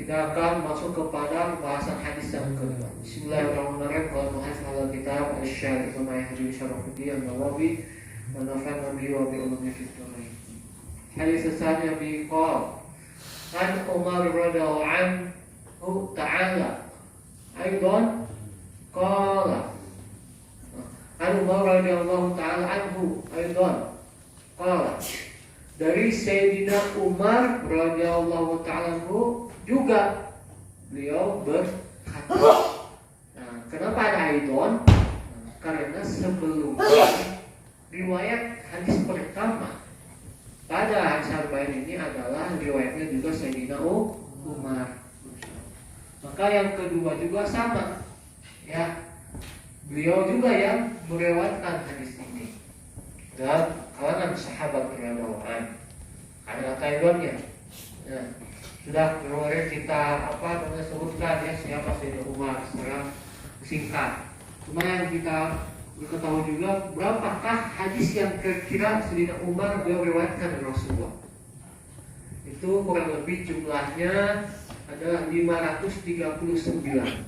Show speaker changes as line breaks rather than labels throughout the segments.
kita akan masuk kepada pembahasan hadis yang kedua. Bismillahirrahmanirrahim. Qala muhaddisul kitab Asy-Syarih wa Yahdi Syarafuddin An-Nawawi wa nafa'ana bihi wa bi ulumi fid dharain. Hadis tsani bi qala an Umar radhiyallahu anhu ta'ala aidan qala an Umar radhiyallahu ta'ala anhu aidan qala dari Sayyidina Umar radhiyallahu ta'ala anhu juga beliau berkata. Nah, kenapa ada aidon? Karena sebelumnya riwayat hadis pertama pada hadis arba'in ini adalah riwayatnya juga Sayyidina Umar. Maka yang kedua juga sama. Ya, beliau juga yang meriwayatkan hadis ini. Dan kalangan sahabat radhiyallahu anhu ada aidonnya. Ya. Sudah kemarin kita sebutkan ya siapa Sayyidina Umar secara singkat. Cuma yang kita ketahui juga berapakah hadis yang kira-kira Sayyidina Umar beliau riwayatkan dari Rasulullah. Itu kurang lebih jumlahnya adalah 539.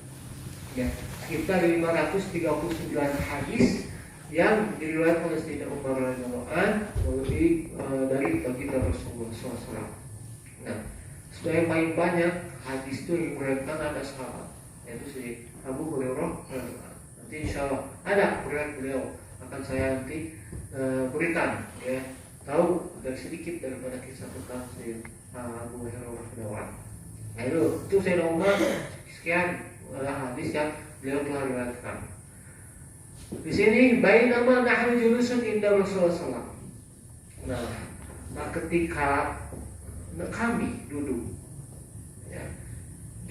Ya, sekitar 539 hadis yang diriwayatkan oleh Sayyidina Umar radhiyallahu anhu dari baginda Rasulullah SAW. Nah, sebagai paling banyak hadis itu yang meriwayatkan ada sahabat, yaitu si Abu Hurairah. Nanti insya Allah ada riwayat beliau akan saya nanti berikan ya, tahu dari sedikit daripada kisah tentang si Abu Hurairah. Nah itu Sayyidina Umar sekian hadis yang beliau telah riwayatkan. Di sini bainama nahnu julusun inda Rasulullah sallallahu. Nah, ketika kami duduk ya,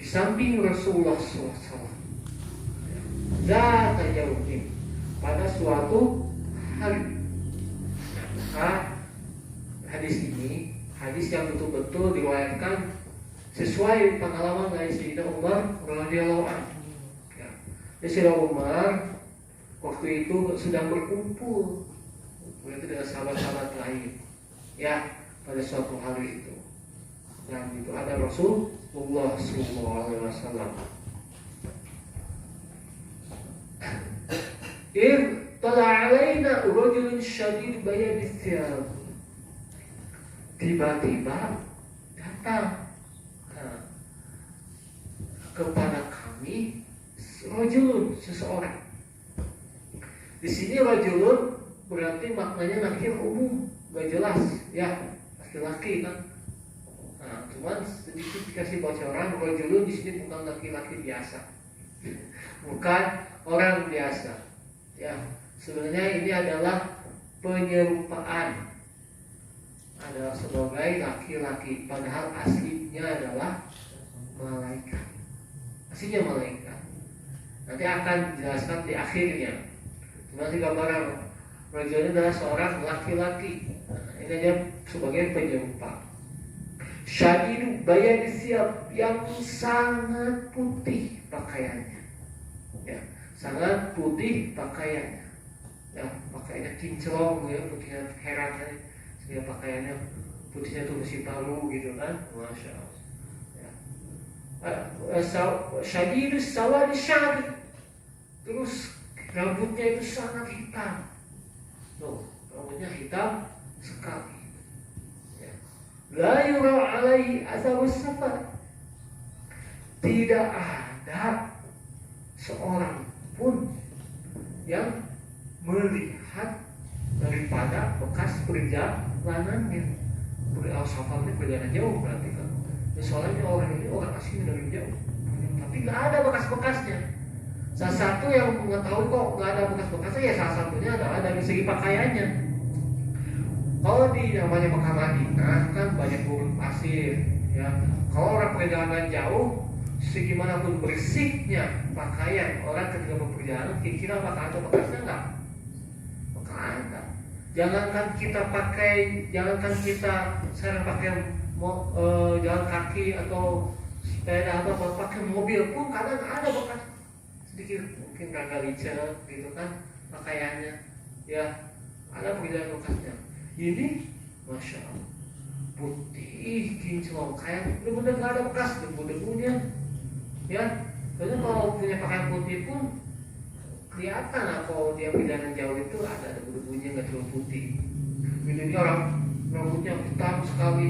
di samping Rasulullah SAW zata yaumin pada suatu hari. Maka hadis ini hadis yang betul-betul diriwayatkan sesuai pengalaman dari Sayyidina Umar radhiyallahu anhu. Ya. Sayyidina Umar waktu itu sedang berkumpul dengan sahabat-sahabat lain. Ya, pada suatu hari itu. Dan itu ada Rasulullah SAW. Tala rajulun syadid bayadis thiyab. Tiba-tiba datang kepada kami rajulun, seseorang. Di sini rajulun berarti maknanya nakir umum, gak jelas ya, laki-laki kan. Nah, cuman sedikit dikasih bocoran, rajulun di sini bukan laki-laki biasa, bukan orang biasa. Ya, sebenarnya ini adalah penyerupaan, adalah sebagai laki-laki, padahal aslinya adalah malaikat. Aslinya malaikat. Nanti akan dijelaskan di akhirnya. Cuma si gambaran rajulun adalah seorang laki-laki. Nah, ini aja sebagai penyerupa. Syadidu bayadis thiyab, yang sangat putih pakaiannya. Ya, sangat putih pakaiannya. Ya, pakaiannya kinclong ya, putihnya heran ya. Sehingga pakaiannya putihnya tuh besi palu gitu kan. Masya Allah. Ya. Syadidus sawadi syadid. Terus rambutnya itu sangat hitam. Tuh, rambutnya hitam sekali. La yura alaihi asarus safar. Tidak ada seorang pun yang melihat daripada bekas perjalanannya. Safar ini perjalanan jauh berarti kan. Soalnya orang ini orang asing dari jauh, tapi nggak ada bekas-bekasnya. Salah satu yang mengetahui kok nggak ada bekas-bekasnya ya salah satunya adalah dari segi pakaiannya. Kalau di namanya Mekah Madinah kan banyak gurun pasir, ya. Kalau orang perjalanan jauh, segimanapun bersihnya pakaian orang ketika berperjalanan, kira-kira apakah ada bekasnya enggak? Maka ada. Jangankan kita sekarang pakai jalan kaki atau sepeda atau pakai mobil pun kadang ada bekas sedikit, mungkin gagal licin gitu kan pakaiannya, ya ada perjalanan bekasnya. Ini Masya Allah putih kinclong, kayak bener-bener gak ada bekas debu-debunya Ya, karena kalau punya pakaian putih pun kelihatan lah kalau dia pindahan jauh itu ada debu-debunya nggak terlalu putih. Ini orang rambutnya hitam sekali,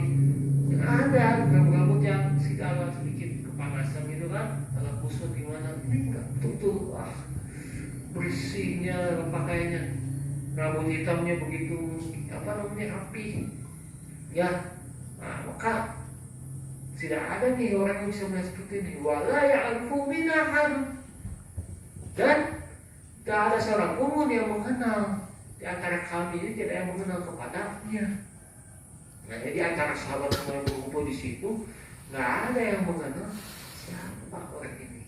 ada rambut yang segala sedikit kepanasan gitu kan, agak kusut gimana, ini nggak betul bersihnya pakaiannya, rambut hitamnya begitu rapi, ya. Nah, maka tidak ada nih orang yang bisa melihat seperti ini. Wala ya'rifu minahum, dan tidak ada seorang pun yang mengenal di antara kami ini, tidak yang mengenal kepadanya. Nah, jadi antara sahabat yang berkumpul di situ, nggak ada yang mengenal siapa orang ini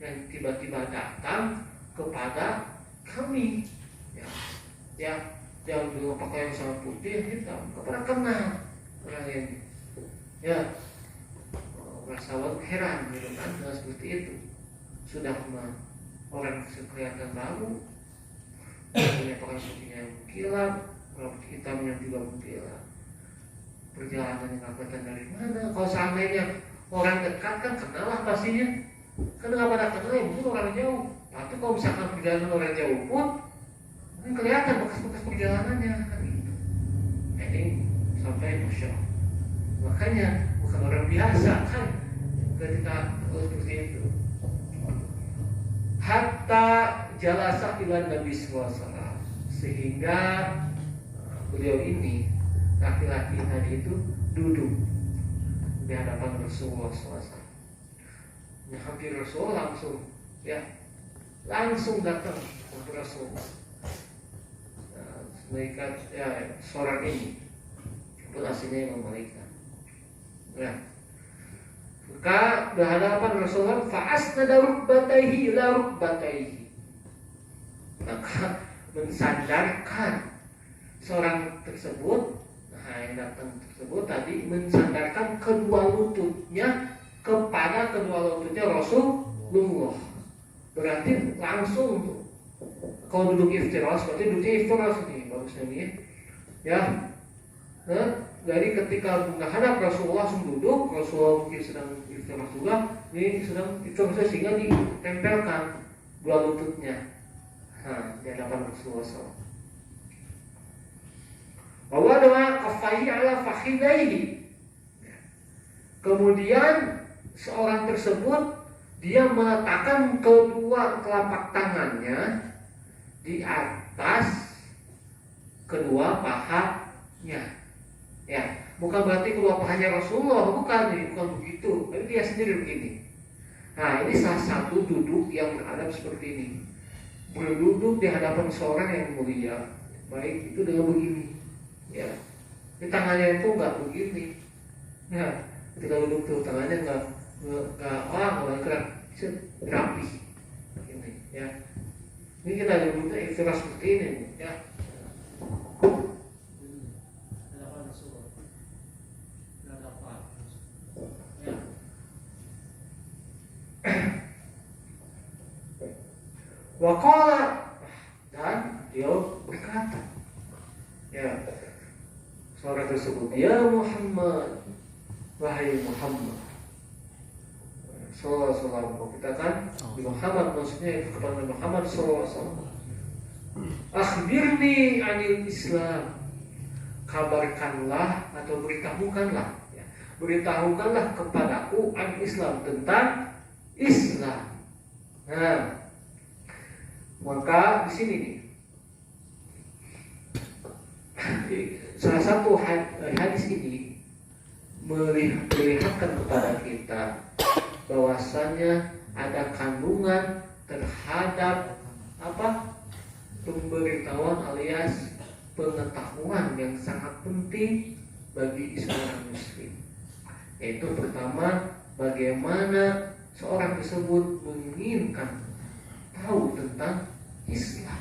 yang tiba-tiba datang kepada kami. Ya, yang dengan pakaian sangat putih hitam, kepada kenal orang ini. Ya, sahabat heran gitu kan, dengan seperti itu. Sudah orang kelihatan baru, punya pakaian putihnya yang mengkilap, rambut hitamnya juga mengkilap. Perjalanan yang kelihatan dari mana? Kalau seandainya orang dekat kan kenal lah pastinya. Kan nggak pada kenal ya, mungkin orang jauh. Tapi kalau misalkan perjalanan orang jauh pun, mungkin kelihatan bekas-bekas perjalanannya kan gitu. Ini sampai Masya Allah. Makanya bukan orang biasa kan ketika seperti itu. Hatta jalasa ila Nabi SAW, sehingga beliau ini, laki-laki tadi itu duduk di hadapan Rasulullah SAW. Nah, hampir Rasulullah langsung datang ke Rasulullah. Malaikat seorang ini itu aslinya Imam Malaikat. Ya. Maka berhadapan Rasulullah, fa'asnada rukbatayhi ila rukbatayhi, maka mensandarkan seorang tersebut, yang datang tersebut tadi mensandarkan kedua lututnya kepada kedua lututnya Rasulullah. Berarti langsung kalau duduk iftiras, berarti duduknya iftiras nih, bagusnya nih ya. Dari ketika menghadap Rasulullah langsung duduk, Rasulullah mungkin sedang iftiras juga, ini sedang iftiras sehingga ditempelkan dua lututnya di hadapan Rasulullah SAW. Bahwa doa kafaihi ala fakhidaihi. Kemudian seorang tersebut dia meletakkan kedua telapak tangannya di atas kedua pahanya. Ya, bukan berarti kedua pahanya Rasulullah, bukan begitu. Tapi dia sendiri begini. Nah, ini salah satu duduk yang beradab seperti ini. Berduduk di hadapan seorang yang mulia, baik itu dengan begini. Ya, di tangannya itu nggak begini. Ya, ketika duduk tuh tangannya nggak gerak, rapi. Ini, ya. Ini kita duduknya istilah seperti ini, ya. Waqala, dan dia berkata, ya, seorang tersebut, ya Muhammad, wahai Muhammad sallallahu alaihi wasallam. Kita kan di Muhammad, maksudnya itu kepada Muhammad sallallahu alaihi wasallam. Akhbirni anil Islam, kabarkanlah atau beritahukanlah, ya, beritahukanlah kepadaku an Islam, tentang Islam. Nah, maka di sini nih, salah satu hadis ini melihatkan kepada kita bahwasanya ada kandungan terhadap pemberitahuan alias pengetahuan yang sangat penting bagi seorang muslim. Yaitu pertama, bagaimana seorang tersebut menginginkan tahu tentang Islam.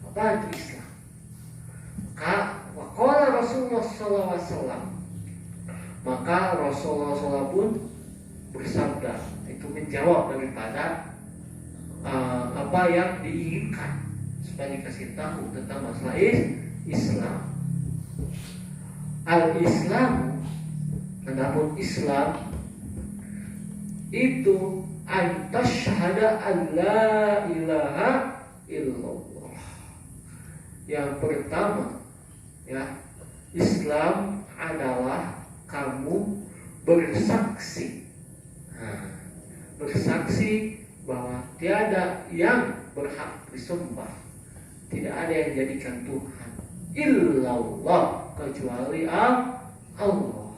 Apa itu Islam? Waqala Rasulullah SAW, maka Rasulullah SAW pun bersabda, itu menjawab daripada apa yang diinginkan supaya dikasih tahu tentang masalah Islam. Al-Islam, adapun Islam itu antasyhada alla ilaha illallah. Yang pertama, ya, Islam adalah kamu bersaksi. Bersaksi bahwa tiada yang berhak disembah, tidak ada yang jadikan Tuhan illallah, kecuali Allah.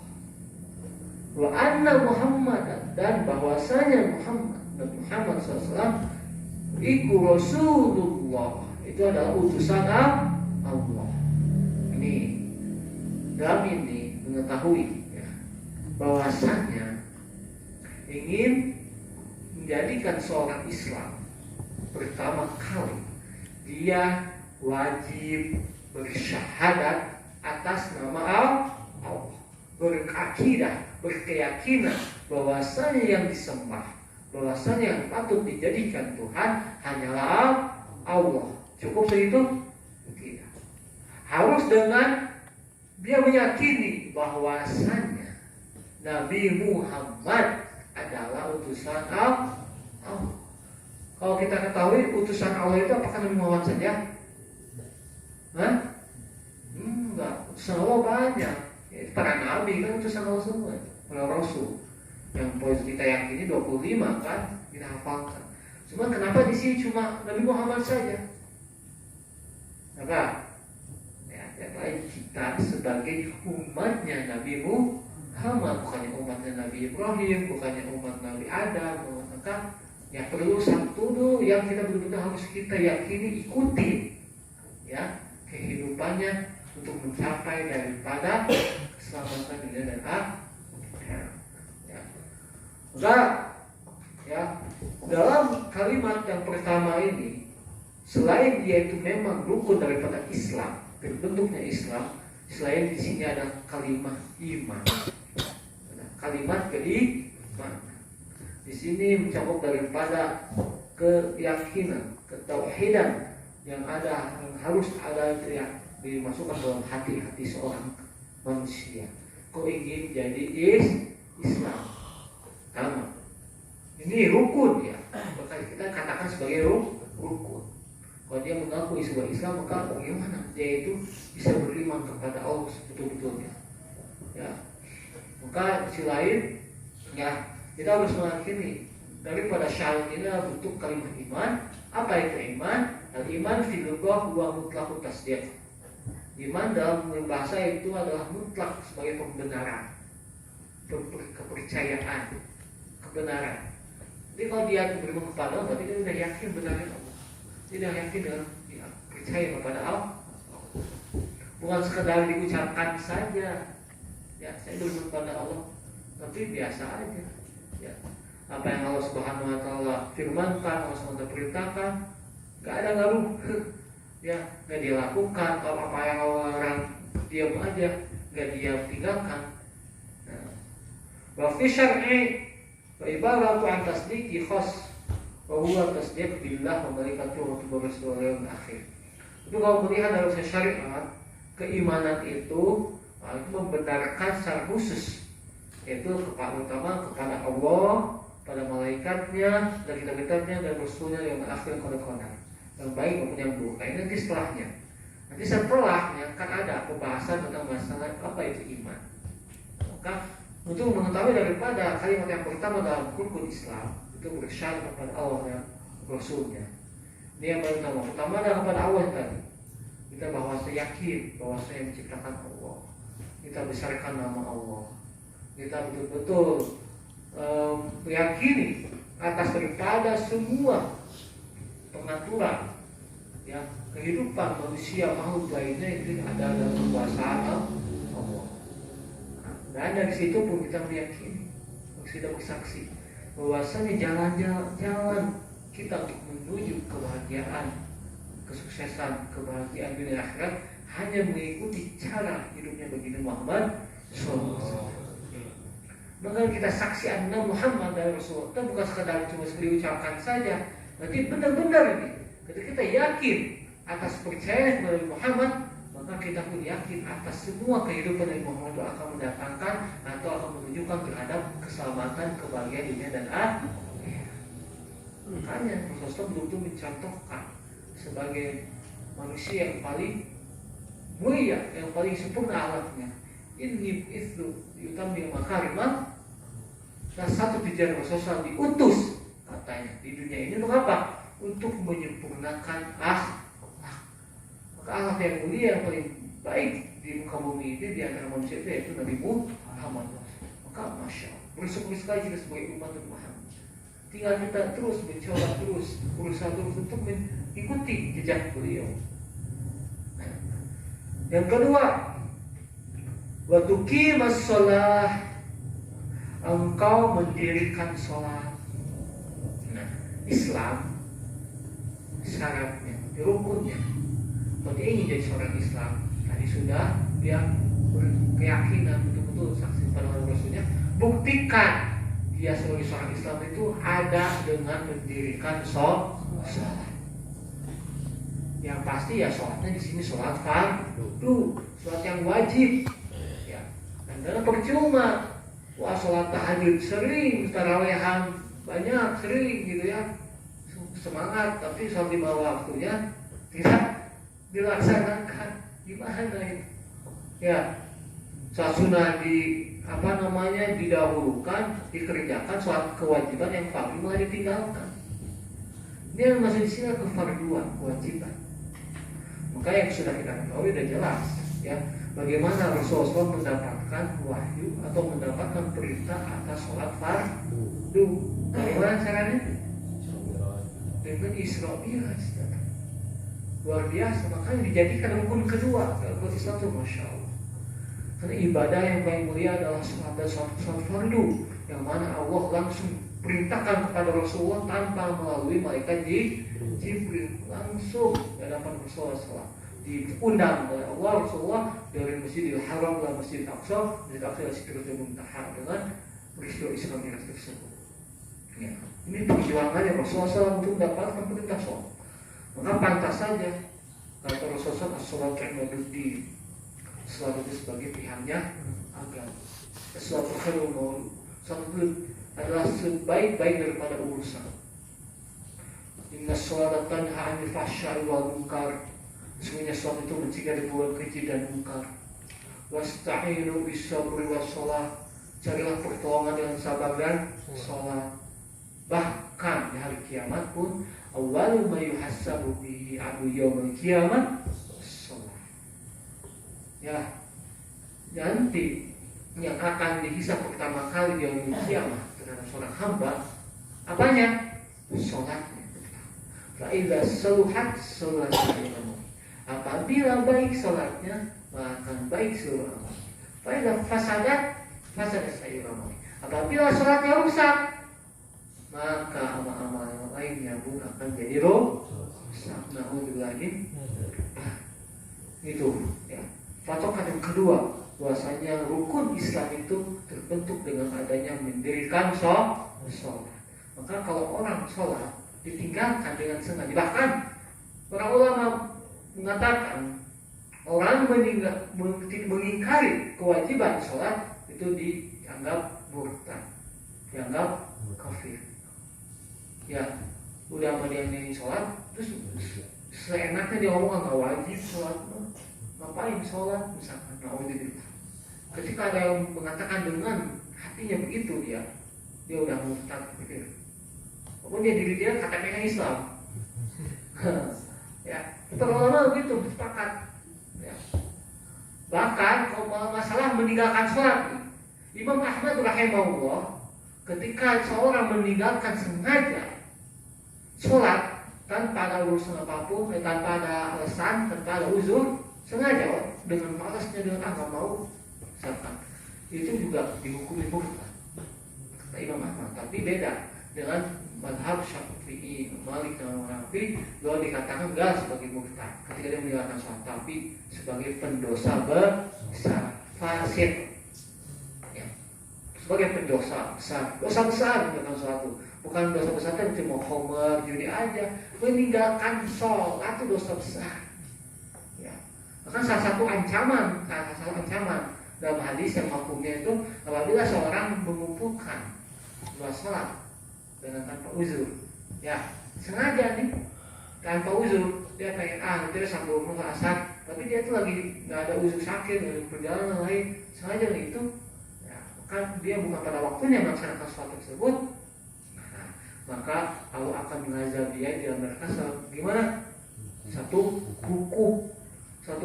Wa anna Muhammadan, dan bahwasanya Muhammad SAW iku Rasulullah, itu adalah utusan Allah. Ini dalam ini mengetahui, ya, bahwasanya ingin menjadikan seorang Islam, pertama kali dia wajib bersyahadat atas nama Allah, berakidah, berkeyakinan bahwasanya yang disembah, bahwasanya yang patut dijadikan Tuhan hanyalah Allah. Cukup begitu? Tidak. Harus dengan dia meyakini bahwasanya Nabi Muhammad adalah utusan Allah. Kalau kita ketahui utusan Allah itu apakah Nabi Muhammad saja? Enggak, utusan Allah banyak. Para nabi kan utusan Allah semua, para rasul. Yang poin kita yakini 25 kan, kita hafalkan. Cuma kenapa di sini cuma Nabi Muhammad saja? Maka ya, kita sebagai umatnya Nabi Muhammad, bukannya umatnya Nabi Ibrahim, bukannya umat Nabi Adam, maka ya perlu satu dulu yang kita benar-benar harus kita yakini, ikuti, ya, kehidupannya untuk mencapai daripada keselamatan dunia dan akhirat. Ya. Maka ya, dalam kalimat yang pertama ini, selain dia itu memang rukun daripada Islam, bentuknya Islam, selain di sini ada kalimat iman. Kalimat keimanan di sini mencakup daripada keyakinan, ketauhidan yang ada, yang harus ada, yang dimasukkan dalam hati-hati seorang manusia. Kau ingin jadi Islam, sama. Ini rukun, ya. Maka kita katakan sebagai rukun. Kalau dia mengakui sebuah Islam, maka bagaimana dia itu bisa beriman kepada Allah betul-betulnya, ya. Maka di sisi lain, ya, kita harus meyakini daripada syahadat ini adalah bentuk kalimat iman. Apa itu iman? Al-iman fi lughah huwa mutlaqut tasdiq. Iman dalam bahasa itu adalah mutlak sebagai pembenaran, kepercayaan, kebenaran. Jadi kalau dia beriman kepada Allah, berarti dia sudah yakin benarnya Allah. Dia sudah yakin dengan dia percaya kepada Allah. Bukan sekedar diucapkan saja, ya, saya beriman kepada Allah, tapi biasa aja, ya. Apa yang Allah Subhanahu Wa Taala firmankan, Allah SWT perintahkan, nggak ada ngaruh, ya, nggak dia lakukan. Kalau apa yang Allah larang, diam aja, nggak dia tinggalkan. Wa fi syar'i wa ibaratu an tasdiqi khas wa huwa tasdiq billah wa malaikatihi wa kutubihi wa rusulihi wal akhir. Itu kalau melihat dalam syariat, keimanan itu membenarkan secara khusus, yaitu utama kepada Allah, pada malaikatnya, dan kitab-kitabnya, dan rasulnya yang akhir konar-konar, yang baik maupun yang buruk. Nah, ini nanti setelahnya. Nanti setelahnya kan ada pembahasan tentang masalah apa itu iman. Maka untuk mengetahui daripada kalimat yang pertama dalam rukun Islam itu bersyahadat kepada Allah dan Rasulnya. Ini yang pertama. Pertama adalah kepada Allah tadi. Kita bahwa saya yakin bahwa saya menciptakan Allah. Kita besarkan nama Allah. Kita betul-betul meyakini atas daripada semua pengaturan, ya, kehidupan manusia makhluk lainnya itu ada dalam kekuasaan Allah. Dan dari situ pun kita meyakini, kita bersaksi bahwasanya jalan kita untuk menuju kebahagiaan, kesuksesan, kebahagiaan dunia akhirat hanya mengikuti cara hidupnya baginda Muhammad SAW. Maka kita saksi anna Muhammad dan Rasulullah itu bukan sekadar cuma diucapkan saja, berarti benar-benar ini. Ketika kita yakin atas percaya kepada Muhammad, maka maka kita pun yakin atas semua kehidupan Nabi Muhammad itu akan mendatangkan atau akan menunjukkan terhadap keselamatan, kebahagiaan dunia dan akhirat. Makanya Rasulullah betul-betul mencontohkan sebagai manusia yang paling mulia, yang paling sempurna akhlaknya. Ini itu yutamil makarimah. Nah, satu tujuan Rasulullah diutus katanya di dunia ini untuk apa? Untuk menyempurnakan akhlak. Maka akhlak yang mulia yang paling baik di muka bumi ini di antara manusia itu yaitu Nabi Muhammad. Maka masya Allah, bersyukur sekali kita sebagai umat Muhammad. Tinggal kita terus mencoba berusaha terus untuk mengikuti jejak beliau. Yang kedua, wa tuqimas shalah, engkau mendirikan sholat. Nah, Islam syaratnya, rukunnya. Kalau dia ingin jadi seorang Islam, tadi sudah dia berkeyakinan betul-betul saksi pada Rasulnya, buktikan dia sebagai seorang Islam itu ada dengan mendirikan sholat. Yang pasti ya sholatnya di sini sholat fardu, sholat yang wajib. Ya, dan dalam percuma. Wah, sholat tahajud sering, tarawehan banyak, sering gitu ya, semangat, tapi sholat di bawah waktunya tidak dilaksanakan. Gimana itu? Ya, sholat sunnah didahulukan, dikerjakan, sholat kewajiban yang fardu malah ditinggalkan. Ini yang masih di sini kefarduan, kewajiban. Maka yang sudah kita ketahui sudah jelas, ya. Bagaimana Rasulullah mendapatkan wahyu atau mendapatkan perintah atas sholat fardu? Bagaimana caranya? Dengan Isra Mi'raj. Luar biasa, makanya dijadikan rukun kedua dalam Islam itu, masya Allah. Karena ibadah yang paling mulia adalah sholat fardu, yang mana Allah langsung perintahkan kepada Rasulullah tanpa melalui malaikat Jibril, langsung di hadapan Rasulullah SAW. Diundang oleh Allah Rasulullah dari Masjidil Haram ke Masjidil Aqsa, Masjidil Aqsa dan Sidratul Muntaha dengan peristiwa Isra Mi'raj tersebut. Ya, ini perjuangannya Rasulullah SAW untuk mendapatkan perintah sholat. Maka pantas saja kata Rasulullah as-sholatu imaduddin, sholat itu sebagai pihaknya agama. As-sholatu khairul ma'ruf, sholat itu adalah sebaik-baik daripada urusan. Inna sholata tanha 'anil fahsya'i wal munkar. Sesungguhnya sholat itu mencegah dari perbuatan keji dan munkar. Wasta'inu bis-sabri was-shalah, carilah pertolongan dengan sabar dan sholat. Bahkan di hari kiamat pun awwalu ma yuhassabu bihi 'abdu yaumil qiyamah sholat. Ya, nanti yang akan dihisab pertama kali di yaumil qiyamah terhadap seorang hamba apanya? Sholatnya. Fa idza saluhat salatu. Apabila baik sholatnya, maka baik seluruh amal. Apabila fasadat sayur amal. Apabila sholatnya rusak, maka amal-amal yang lainnya pun akan jadi rusak. Na'udzubillahi. Itu ya. Patokan yang kedua, bahwasanya rukun Islam itu terbentuk dengan adanya mendirikan sholat. Maka kalau orang sholat ditinggalkan dengan sengaja, bahkan para ulama mengatakan orang mengingkari kewajiban sholat itu dianggap murtad, dianggap kafir. Ya, udah menyanyi sholat, terus seenaknya dia ngomong nggak wajib sholat, ngapain sholat misalkan. Ketika ada yang mengatakan dengan hatinya begitu, dia udah murtad, kafir. Walaupun dia katakan Islam. Ya, para ulama begitu sepakat. Ya. Bahkan kalau masalah meninggalkan sholat, Imam Ahmad rahimahullah ketika seorang meninggalkan sengaja sholat tanpa ada urusan apapun, tanpa ada alasan, tanpa ada uzur, sengaja dengan malasnya, dengan nggak mau, misalkan, itu juga dihukumi murtad kata Imam Ahmad. Tapi beda dengan mazhab Syafi'i, Malik dan Hanafi, bahwa dikatakan enggak sebagai murtad ketika dia meninggalkan sholat, tapi sebagai pendosa besar, fasid, ya, sebagai pendosa besar, dosa besar meninggalkan sholat itu. Bukan dosa besar itu cuma homer, judi aja, meninggalkan sholat itu dosa besar. Ya, Bahkan salah satu ancaman dalam hadis yang hukumnya itu apabila seorang mengumpulkan dua sholat dengan tanpa uzur, ya sengaja nih tanpa uzur, dia pengen nanti sambung asar, tapi dia tuh lagi nggak ada uzur sakit, nggak ada perjalanan lain, sengaja nih itu, ya, kan dia bukan pada waktunya melaksanakan sholat tersebut, nah, maka Allah akan mengazab dia dalam neraka gimana? Satu buku 80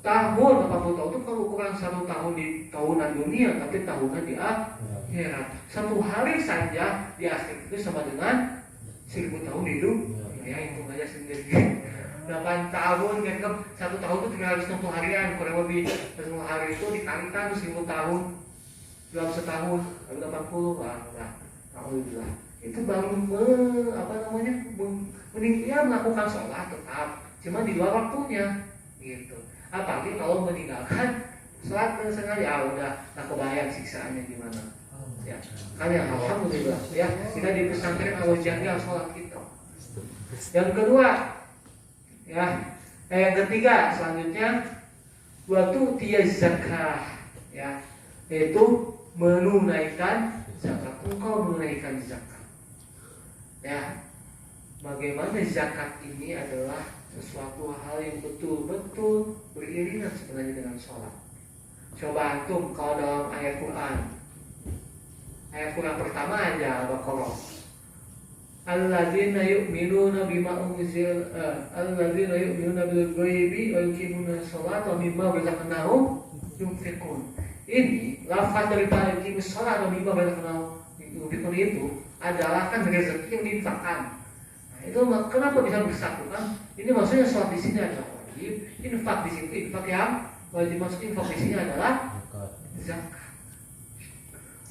tahun. 80 tahun itu kalau ukuran 1 tahun di tahunan dunia, tapi tahunan di akhirat. 1 hari saja di akhirat itu sama dengan 1000 tahun hidup. Ya itu aja sendiri. 8 tahun kan 1 tahun itu 360 harian, kurang lebih 1 hari itu dikalikan 1000 tahun dalam setahun, lalu 80 alhamdulillah. Itu baru melakukan sholat tetap, cuma di luar waktunya gitu. Apalagi kalau meninggalkan sholat sengaja, udah tak kebayang siksaannya gimana. Ya, kalian alhamdulillah ya kita di pesantren Allah jaga sholat kita. Yang kedua, yang ketiga selanjutnya waktu dia zakah, ya, yaitu menunaikan zakat. Engkau menunaikan zakat. Ya, bagaimana zakat ini adalah sesuatu hal yang betul-betul beriringan sebenarnya dengan sholat. Coba antum kalau dalam ayat Quran pertama aja Al-Baqarah, alladzina yu'minuna bima unzil alladzina yu'minuna bil ghaibi wa yuqimuna sholata wa mimma razaqnahum yunfiqun. Ini lafaz dari yuqimus sholata wa mimma razaqnahum yunfiqun itu adalah kan rezeki yang diinfakkan. Nah, itu kenapa bisa bersatu kan? Ini maksudnya sholat di sini adalah wajib, infak di situ infak yang wajib, maksud infak di sini adalah zakat.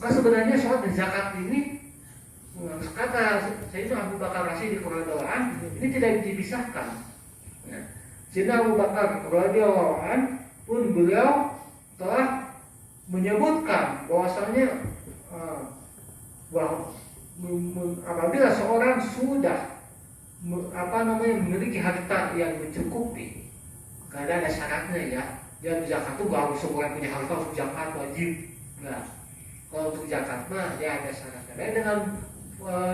Maka sebenarnya sholat dan zakat ini kata saya itu Abu Bakar Rasyid di Quran ini tidak dipisahkan. Sayyidina Abu Bakar radhiyallahu anhu pun beliau telah menyebutkan bahwasanya bahwa apabila seorang sudah memiliki harta yang mencukupi, karena ada syaratnya ya. Dia zakat itu gak harus semua yang punya harta harus zakat wajib, enggak. Kalau untuk zakat mah dia ada syaratnya.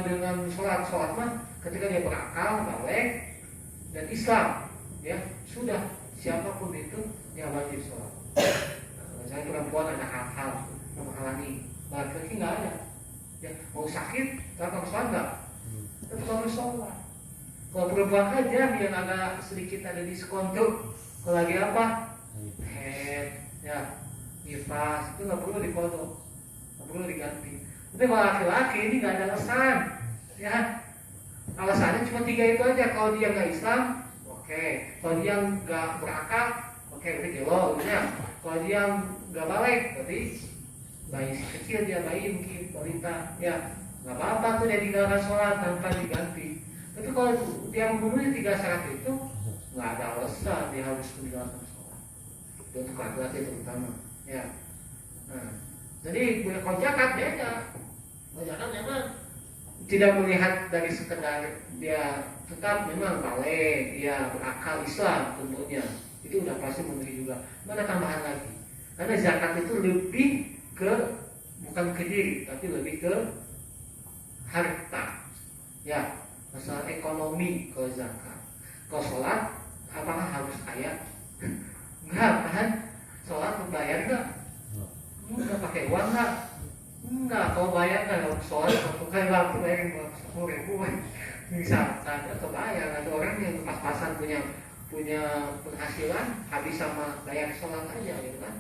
Dengan sholat mah ketika dia berakal, balik dan Islam, ya sudah siapapun itu dia wajib sholat. Misalnya perempuan ada hal-hal yang menghalangi, laki-laki nggak ada. Ya, mau sakit, tak harus sholat nggak? Tetap harus sholat. Kalau perempuan aja yang agak sedikit ada diskon tuh, kalau lagi apa? Head, ya, nifas itu nggak perlu dipotong, nggak perlu diganti. Tapi kalau laki-laki ini nggak ada alasan, ya. Alasannya cuma 3 itu aja. Kalau dia nggak Islam, oke. Kalau dia nggak berakal, oke, berarti gelo, ya. Kalau dia nggak balik, berarti bayi kecil, dia bayi mungkin balita, ya nggak apa-apa tuh dia tinggalkan sholat tanpa diganti. Tapi kalau dia memenuhi 3 syarat itu nggak ada alasan dia harus meninggalkan sholat. Itu untuk laki-laki terutama, ya. Nah, jadi kalau zakat beda. Kalau zakat memang tidak melihat dari sekedar dia tetap memang balik, dia berakal Islam tentunya, itu udah pasti memenuhi juga. Mana tambahan lagi? Karena zakat itu lebih bukan ke diri, tapi lebih ke harta, ya, masalah ekonomi. Kalau zakat, kalau sholat, apakah harus kaya? Enggak kan? Sholat bayar enggak? Enggak pakai uang enggak? Enggak, kalau bayar enggak harus sholat, kalau kayak waktu bayar 10.000 misalkan, atau bayar. Ada orang yang pas-pasan punya penghasilan habis sama bayar sholat aja gitu kan?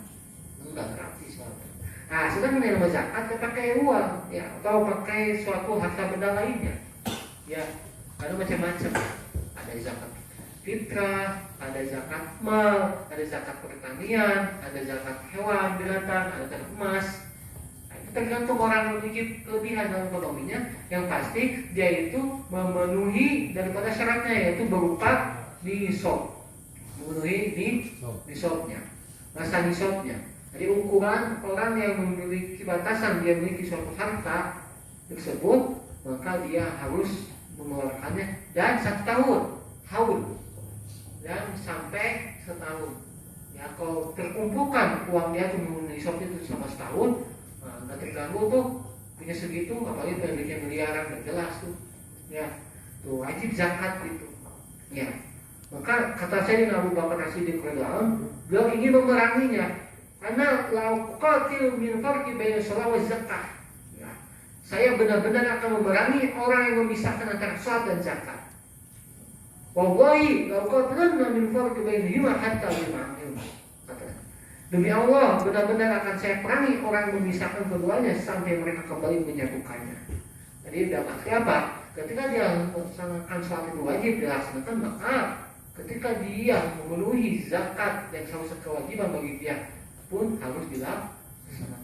Enggak, gratis sholat. Nah, sedang menerima zakat pakai uang, ya, atau pakai suatu harta benda lainnya, ya, ada macam-macam. Ada zakat fitrah, ada zakat mal, ada zakat pertanian, ada zakat hewan, binatang, ada zakat emas. Nah, itu tergantung orang memiliki kelebihan dalam ekonominya. Yang pasti dia itu memenuhi daripada syaratnya, yaitu berupa nisab, memenuhi nisabnya, masa nisabnya. Jadi ukuran orang yang memiliki batasan, dia memiliki suatu harta tersebut, maka dia harus mengeluarkannya dan 1 tahun haul. dan sampai setahun. Ya kalau terkumpulkan uang dia cuma nisab itu sama setahun, nggak terganggu tuh, punya segitu, apalagi duitnya miliaran, nggak jelas tuh. Ya, tuh wajib zakat itu. Ya, maka kata Sayyidina Abu Bakar As-Siddiq radhiyallahu anhu, beliau ingin memeranginya, karena lauqatil min farqi baina shalah wa zakah. Ya, saya benar-benar akan memerangi orang yang memisahkan antara salat dan zakat. Wallahi lauqatilna min farqi bainahuma hatta yuma'il. Demi Allah, benar-benar akan saya perangi orang yang memisahkan keduanya sampai mereka kembali menyatukannya. Jadi dalam arti apa? Ketika dia melaksanakan sholat itu wajib dilaksanakan, maka ketika dia memenuhi zakat dan salah satu kewajiban bagi dia pun harus dilaksanakan.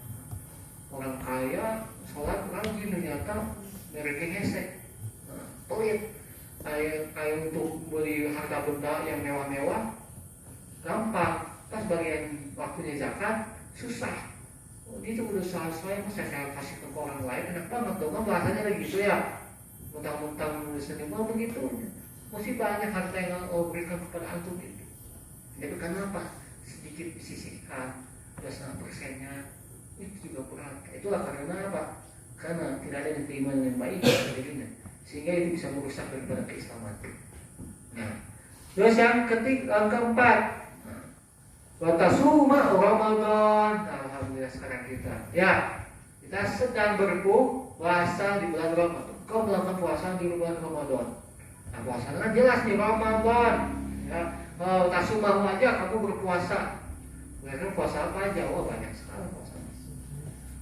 Orang kaya sholat rajin ternyata mereknya hesek, pelit. Kayak untuk beli harta benda yang mewah-mewah gampang, pas bagian waktunya zakat susah. Oh, ini tuh udah saya saya kasih ke orang lain, enak banget dong, bahasanya lagi gitu ya. Mentang-mentang nulisannya mau begitu, masih banyak harta yang Allah berikan kepada antum itu. Tapi kenapa? Sedikit disisihkan, 2,5%-nya itu juga berat. Itulah karena apa? Karena tidak ada yang terima yang baik dari dirinya, sehingga itu bisa merusak daripada keislaman. Nah, terus yang keempat, watasuma Ramadan. Alhamdulillah sekarang kita sedang berpuasa di bulan Ramadan. Kau melakukan puasa di bulan Ramadan. Nah, puasa kan jelas nih Ramadan. Ya, tasumahu aja kamu berpuasa. Mereka puasa apa aja? Wah, banyak sekali puasa.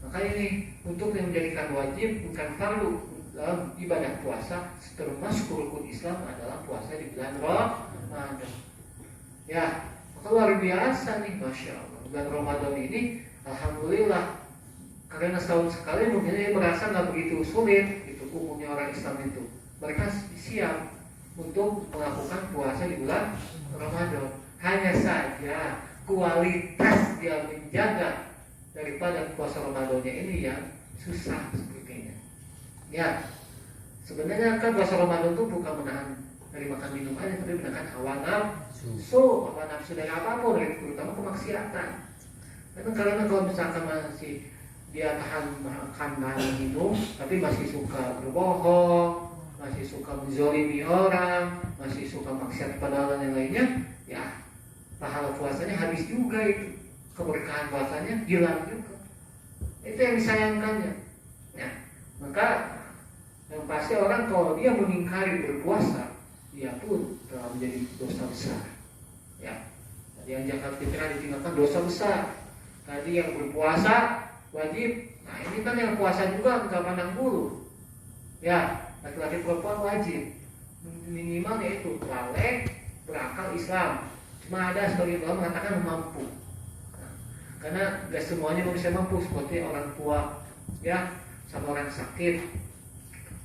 Maka ini untuk yang menjadikan wajib bukan fardu dalam ibadah puasa, termasuk rukun Islam adalah puasa di bulan Ramadan. Ya, maka luar biasa nih, masya Allah. Bulan Ramadan ini, alhamdulillah, karena setahun sekali mungkin dia merasa nggak begitu sulit. Umumnya orang Islam itu mereka siap untuk melakukan puasa di bulan Ramadan. Hanya saja kualitas dia menjaga daripada puasa Ramadannya ini yang susah sepertinya. Ya, sebenarnya kan puasa Ramadan itu bukan menahan dari makan minum aja, tapi menahan hawa nafsu dari apapun, dari terutama kemaksiatan. Karena kalau misalkan masih dia tahan makan dan minum, tapi masih suka berbohong, masih suka menzolimi orang, masih suka maksiat pada Allah yang lainnya, ya pahala puasanya habis juga itu, keberkahan puasanya hilang juga. Itu yang disayangkannya. Ya, maka yang pasti orang kalau dia mengingkari berpuasa, dia pun telah menjadi dosa besar. Ya, tadi yang zakat fitrah ditinggalkan dosa besar. Tadi yang berpuasa wajib. Nah ini kan yang puasa juga nggak pandang bulu. Ya, laki-laki perempuan wajib. Minimal yaitu balik, berakal Islam. Cuma ada sebagian ulama mengatakan mampu. Nah, karena nggak semuanya bisa mampu, seperti orang tua, ya, sama orang sakit.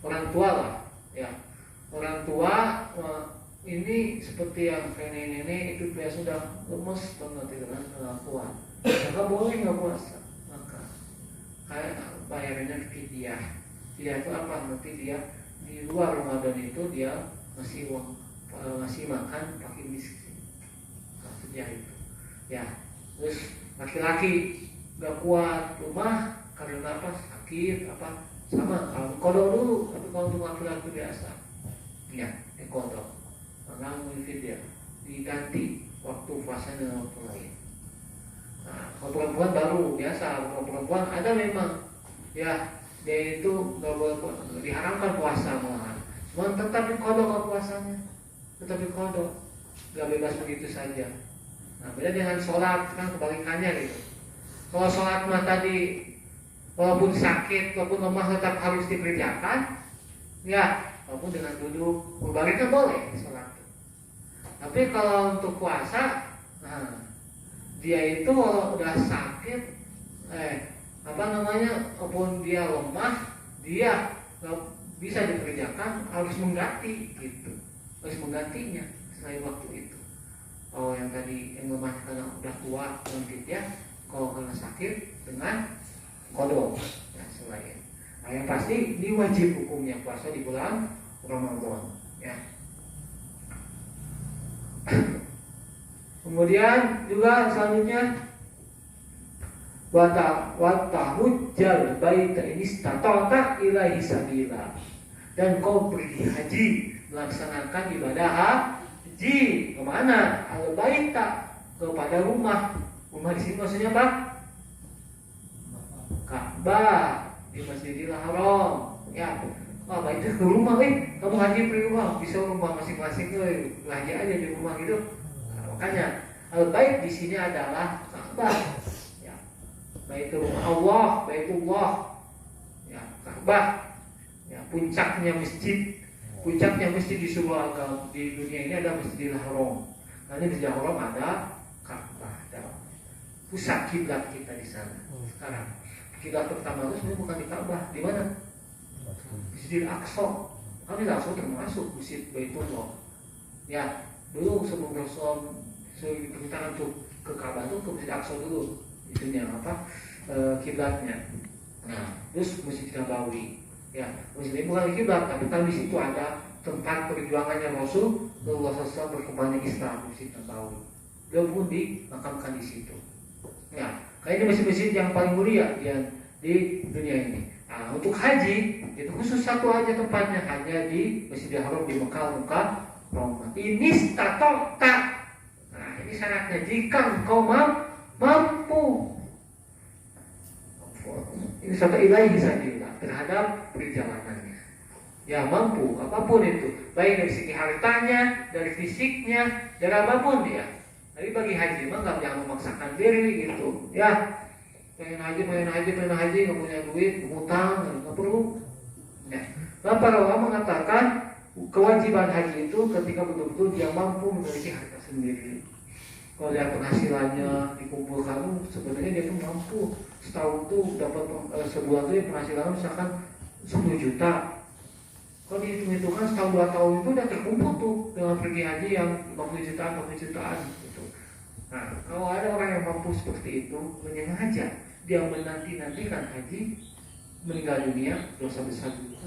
Orang tua lah, ya. Orang tua ini seperti yang kayak nenek itu dia sudah lemes banget dengan kuat. Maka boleh nggak puasa. Kayak bayarnya fidyah. Fidyah itu apa? Nanti dia di luar Ramadan itu dia ngasih uang, ngasih makan pakai miskin. Fidyah itu. Ya. Terus laki-laki nggak kuat rumah karena apa? Sakit apa? Sama. Kalau kodok dulu, tapi kalau untuk laki-laki biasa, ya kodok. Maka fidyah diganti waktu puasa dengan waktu lain. Nah, kalau perempuan baru biasa, kalau perempuan ada memang, ya dia itu nggak boleh diharamkan puasa malahan, cuma tetap dikodok puasanya, tetap dikodok, nggak bebas begitu saja. Nah, beda dengan sholat kan kebalikannya gitu. Kalau sholat mah tadi, walaupun sakit, walaupun lemah tetap harus dikerjakan, ya walaupun dengan duduk, berbaliknya boleh sholat. Tapi kalau untuk puasa, nah dia itu kalau udah sakit, walaupun dia lemah, dia nggak bisa dikerjakan, harus mengganti gitu, harus menggantinya selain waktu itu. Oh yang tadi yang lemah karena udah tua mungkin ya, kalau karena sakit dengan kodok, ya selain. Nah yang pasti ini wajib hukumnya puasa di bulan Ramadan, ya. Kemudian juga selanjutnya watahujjal baita inistata'ta ilaihi sabila, dan kau pergi haji, melaksanakan ibadah haji kemana? Al baita, kepada rumah. Rumah di sini maksudnya apa? Ka'bah, di Masjidil Haram. Ya, itu ke rumah, kamu haji pergi rumah, bisa rumah masing-masing, haji aja di rumah gitu. Nah, makanya al bait di sini adalah Ka'bah. Ya, baitul rumah Allah, baitullah. Ya, Ka'bah. Ya, puncaknya masjid di seluruh agama di dunia ini ada Masjidil Haram. Nanti di Masjidil Haram ada Ka'bah, ada pusat kiblat kita di sana. Sekarang kiblat pertama itu sebenarnya bukan di Ka'bah, di mana? Masjidil Aqsa. Kami langsung termasuk Masjid Baitullah. Ya, dulu sebelum Rasul diperintahkan untuk ke Ka'bah itu ke Masjid Aqsa dulu. Itunya apa? Kiblatnya. Nah, terus Masjid Nabawi. Ya, Masjid ini bukan kiblat, tapi kan di situ ada tempat perjuangannya Rasulullah SAW berkembangnya Islam, Masjid Nabawi. Beliau pun dimakamkan di situ. Ya, kayak ini masjid-masjid yang paling mulia di dunia ini. Nah, untuk haji itu khusus satu aja tempatnya, hanya di Masjidil Haram di Mekah Roma. Ini statota. Nah, ini syaratnya jika engkau mampu. Ini satu ilahi saja terhadap perjalanannya. Ya, mampu apapun itu, baik dari segi hartanya, dari fisiknya, dari apapun dia. Tapi bagi haji mah jangan memaksakan diri gitu. Ya, pengen haji, nggak punya duit, ngutang, nggak perlu. Ya. Nah, para ulama mengatakan kewajiban haji itu ketika betul-betul dia mampu memiliki harta sendiri. Kalau lihat penghasilannya dikumpulkan, sebenarnya dia tuh mampu setahun tuh dapat sebulan tuh penghasilan misalkan 10 juta. Kalau dihitung-hitungkan setahun 2 tahun itu udah terkumpul tuh dengan pergi haji yang 50 jutaan gitu. Nah, kalau ada orang yang mampu seperti itu, menyengaja dia menanti-nantikan haji, meninggal dunia, dosa besar juga.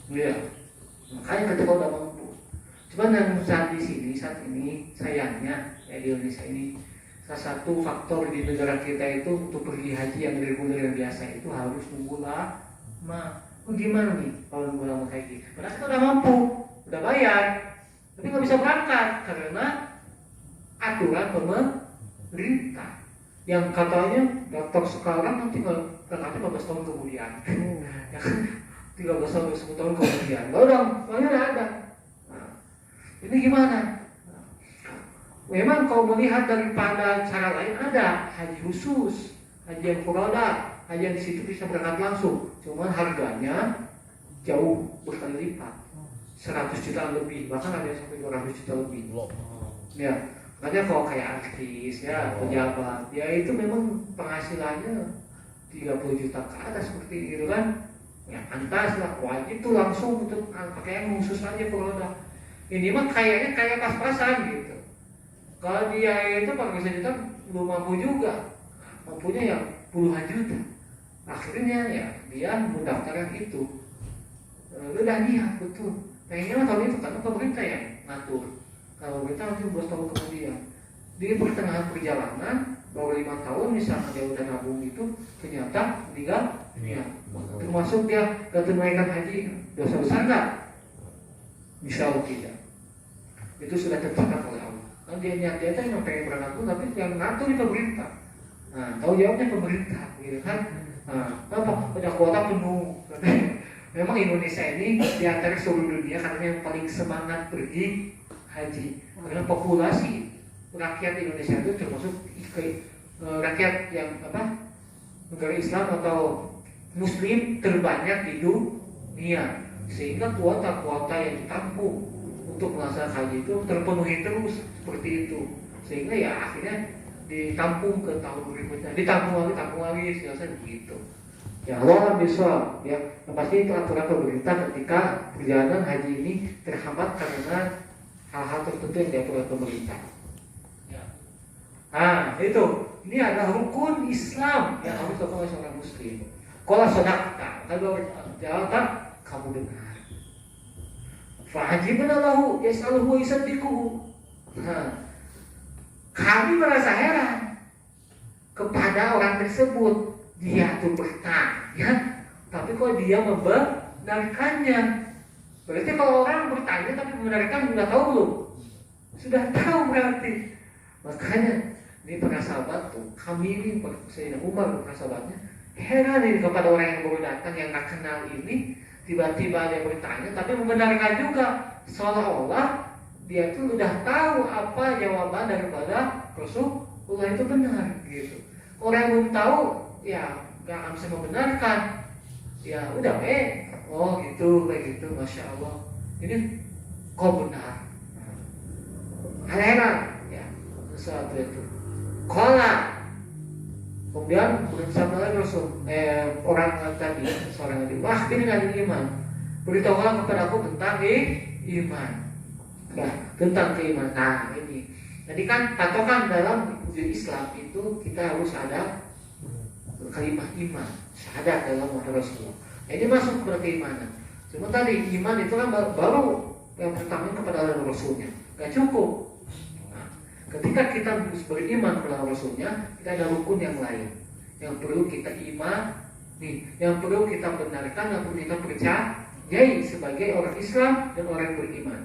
Ya, makanya ketika udah mampu. Cuman yang saat ini sayangnya ya di Indonesia ini salah satu faktor di negara kita itu untuk pergi haji yang reguler yang biasa itu harus nunggu lama. Gimana nih kalau nunggu lama kayak gini? Padahal kita udah mampu, udah bayar, tapi nggak bisa berangkat karena aturan pemerintah yang katanya daftar sekarang nanti berangkatnya 15 tahun kemudian. Ya kan 13 sampai 10 tahun kemudian. Udah ada. Nah, ini gimana? Memang kalau melihat daripada cara lain ada haji khusus, haji yang furoda, haji yang di situ bisa berangkat langsung. Cuman harganya jauh berkali lipat, 100 juta lebih, bahkan ada yang sampai 200 juta lebih. Ya, makanya kalau kayak artis, ya pejabat, ya itu memang penghasilannya 30 juta ke atas seperti itu kan. Ya pantas lah, wajib tuh langsung untuk pakai yang khusus aja furoda. Ini mah kayaknya kayak pas-pasan gitu. Kalau dia itu pakai sejuta belum mampu juga, mampunya yang puluhan juta. Akhirnya ya dia mendaftarkan itu. Udah niat betul. Pengennya tahun itu karena pemerintah yang ngatur. Kalau pemerintah nanti 12 tahun kemudian. Di pertengahan perjalanan baru 5 tahun misalnya dia udah nabung itu ternyata meninggal dunia. Termasuk dia gak tunaikan haji, dosa besar nggak? Insya Allah tidak. Itu sudah tercatat oleh Allah. Kan dia itu yang pengen berangkat pun, tapi yang ngatur di pemerintah. Nah, tahu jawabnya pemerintah, gitu kan? Nah, apa? Pada kuota penuh. Memang Indonesia ini di antara seluruh dunia karena yang paling semangat pergi haji. Karena populasi rakyat Indonesia itu termasuk rakyat yang negara Islam atau Muslim terbanyak di dunia, sehingga kuota-kuota yang ditampung untuk melaksanakan haji itu terpenuhi terus seperti itu, sehingga ya akhirnya ditampung ke tahun berikutnya, ditampung lagi selesai begitu. Ya Allah bisa ya, yang pasti itu aturan pemerintah ketika perjalanan haji ini terhambat karena hal-hal tertentu yang diatur oleh pemerintah. Ya. Nah itu, ini adalah rukun Islam yang harus dilakukan oleh seorang Muslim. Kalau sodakta, kalau berjawab kamu dengar. Fahajibna lahu yas'aluhu wa yusaddiquhu. Nah, Kami merasa heran kepada orang tersebut. Dia tuh bertanya, tapi kok dia membenarkannya. Berarti kalau orang bertanya tapi membenarkan, sudah tahu belum? Sudah tahu berarti. Makanya ini para sahabat tuh, kami ini Sayyidina Umar para sahabatnya heran ini kepada orang yang baru datang yang tak kenal ini, tiba-tiba dia bertanya tapi membenarkan juga, seolah-olah dia tuh sudah tahu apa jawaban daripada Rasulullah itu benar gitu. Orang yang belum tahu ya gak akan bisa membenarkan. Ya udah oh gitu, kayak gitu, masya Allah. Ini kok benar? Heran ya sesuatu itu. Kola. Kemudian bersama lagi Rasul orang tadi, seorang tadi, wah ini ada iman. Beritahulah kepada aku tentang iman. Nah, tentang keimanan. Nah ini. Jadi kan patokan dalam wujud Islam itu kita harus ada kalimat iman, syahadat dalam Muhammad Rasulullah. Nah, ini masuk kepada keimanan. Cuma tadi iman itu kan baru yang pertama kepada Rasulnya, gak cukup. Nah, ketika kita beriman kepada Rasulnya, kita ada rukun yang lain yang perlu kita iman, yang perlu kita benarkan, yang perlu kita percayai sebagai orang Islam dan orang yang beriman.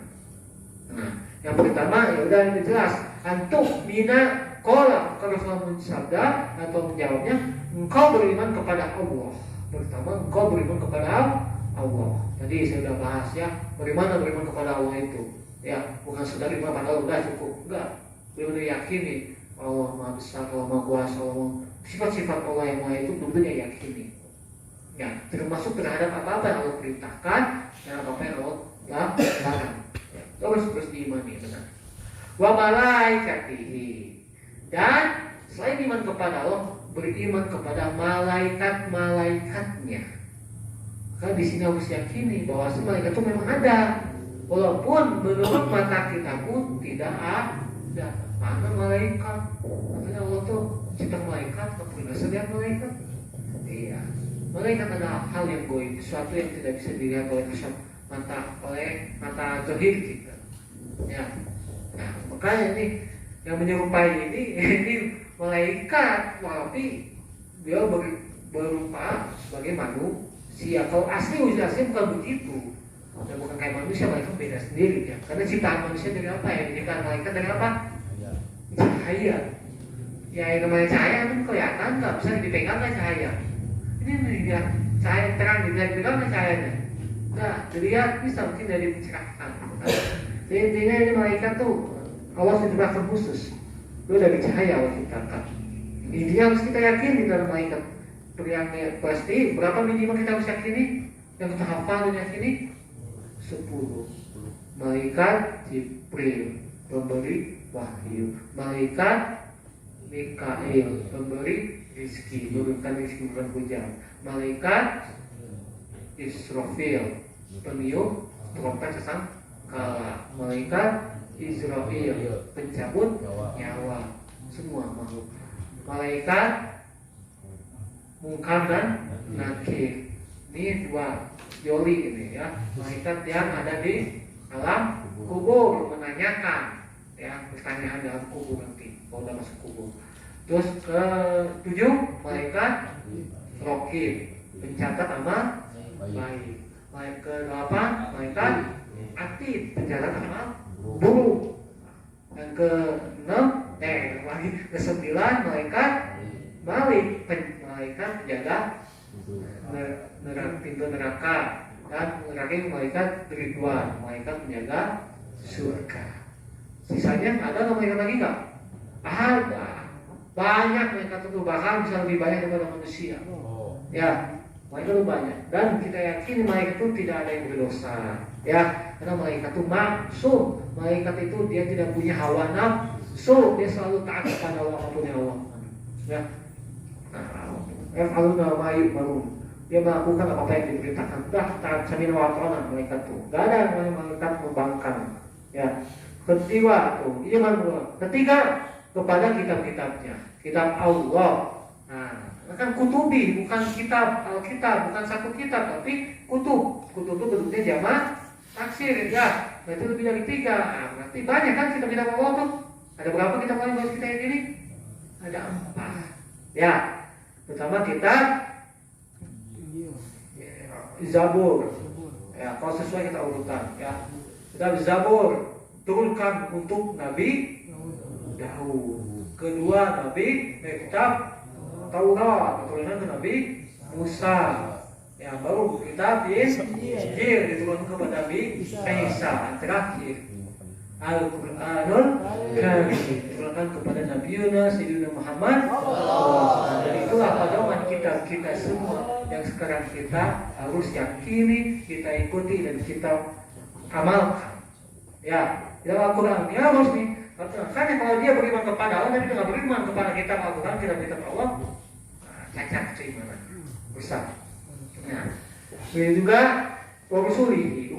Nah, yang pertama ya udah ini jelas, antum mina kola, kalau Rasulullah bersabda atau menjawabnya, engkau beriman kepada Allah. Pertama, engkau beriman kepada Allah. Tadi saya sudah bahas ya, bagaimana beriman kepada Allah itu. Ya, bukan sekedar beriman kepada Allah udah cukup. Enggak, benar-benar yakini Allah Maha Besar, Allah Maha Kuasa, sifat-sifat Allah yang Maha itu benar-benar yakini. Ya, termasuk terhadap apa-apa yang Allah perintahkan dan apa-apa yang Allah larang. Ya, terus diimani benar. Wa malaikatihi, dan selain iman kepada Allah, beriman kepada malaikat-malaikatnya. Karena di sini harus yakini bahwa malaikat itu memang ada, walaupun menurut mata kita pun tidak ada. Mana malaikat? Makanya Allah tuh cipta malaikat, tak pernah lihat malaikat. Iya, malaikat adalah hal yang goib, sesuatu yang tidak bisa dilihat oleh kasat mata, oleh mata zahir kita. Ya, nah makanya ini yang menyerupai ini malaikat, tapi dia berupa sebagai manusia. Kalau asli wujud asli bukan begitu, dan bukan kayak manusia, malaikat beda sendiri ya. Karena ciptaan manusia dari apa ya? Ciptaan malaikat dari apa? Cahaya. Ya yang namanya cahaya itu kelihatan, nggak bisa dipegang kan cahaya. Ini ya, cahaya terang bisa dipegang kan cahayanya? Nggak dilihat, bisa mungkin dari mencerahkan. Jadi intinya ini malaikat tuh Allah ciptakan khusus. Itu dari cahaya Allah ciptakan. Intinya harus kita yakin di dalam malaikat. Yang pasti berapa minimal kita harus yakini? Yang kita hafal dan yakini 10. Malaikat Jibril pemberi wahyu, malaikat Mikail pemberi rizki, memberikan rizki bukan hujan, malaikat Israfil peniup trompet sesangkala, malaikat Israfil pencabut nyawa semua makhluk, malaikat Mungkar dan Nakir. Ini dua Yoli ini ya, malaikat yang ada di alam kubur menanyakan ya, pertanyaan dalam kubur nanti kalau udah masuk kubur. Terus ke-7 malaikat Rokib pencatat amal baik. Ke-8 malaikat Atid pencatat amal buruk. Yang ke-6 ke-9 malaikat Malik malaikat penjaga pintu neraka, dan terakhir malaikat Ridwan malaikat penjaga surga. Sisanya ada nggak malaikat lagi nggak? Ada, banyak malaikat itu, bahkan bisa lebih banyak daripada manusia. Ya, malaikat itu banyak, dan kita yakin malaikat itu tidak ada yang berdosa. Ya, karena malaikat itu maksum, malaikat itu dia tidak punya hawa nafsu, dia selalu taat kepada Allah apapun yang Allah. Ya. Dia melakukan apa yang diberitakan. Dah taat samina wa ta'ala malaikat itu. Gak ada yang malaikat membangkang. Ya. Ketiga tuh, ketiga kepada kitab-kitabnya, kitab Allah. Nah, kan kutubi, bukan kitab Alkitab, bukan satu kitab, tapi kutub. Kutub itu bentuknya jamak taksir ya. Nah, itu lebih dari 3. Nah, berarti banyak kan kitab-kitab Allah tuh. Ada berapa kita mulai buat kita ini? Ada 4. Ya, pertama kita Zabur. Ya, kalau sesuai kita urutan. Ya, kita Zabur turunkan untuk Nabi Daud. Kedua Nabi kitab Taurat diturunkan ke Nabi Musa. Ya, baru kitab Injil diturunkan kepada Nabi Isa. Terakhir Al-Quranul Karim diturunkan kepada Nabi Yunus, Sayyidina Muhammad. Dan itulah pedoman kita semua yang sekarang kita harus yakini, kita ikuti dan kita amalkan. Ya, dalam Al-Quran ya harus nih. Karena kalau dia beriman kepada Allah tapi tidak beriman kepada kitab Al-Quran, kitab Allah, cacat keimanan besar. Nah, ini juga Rasul ini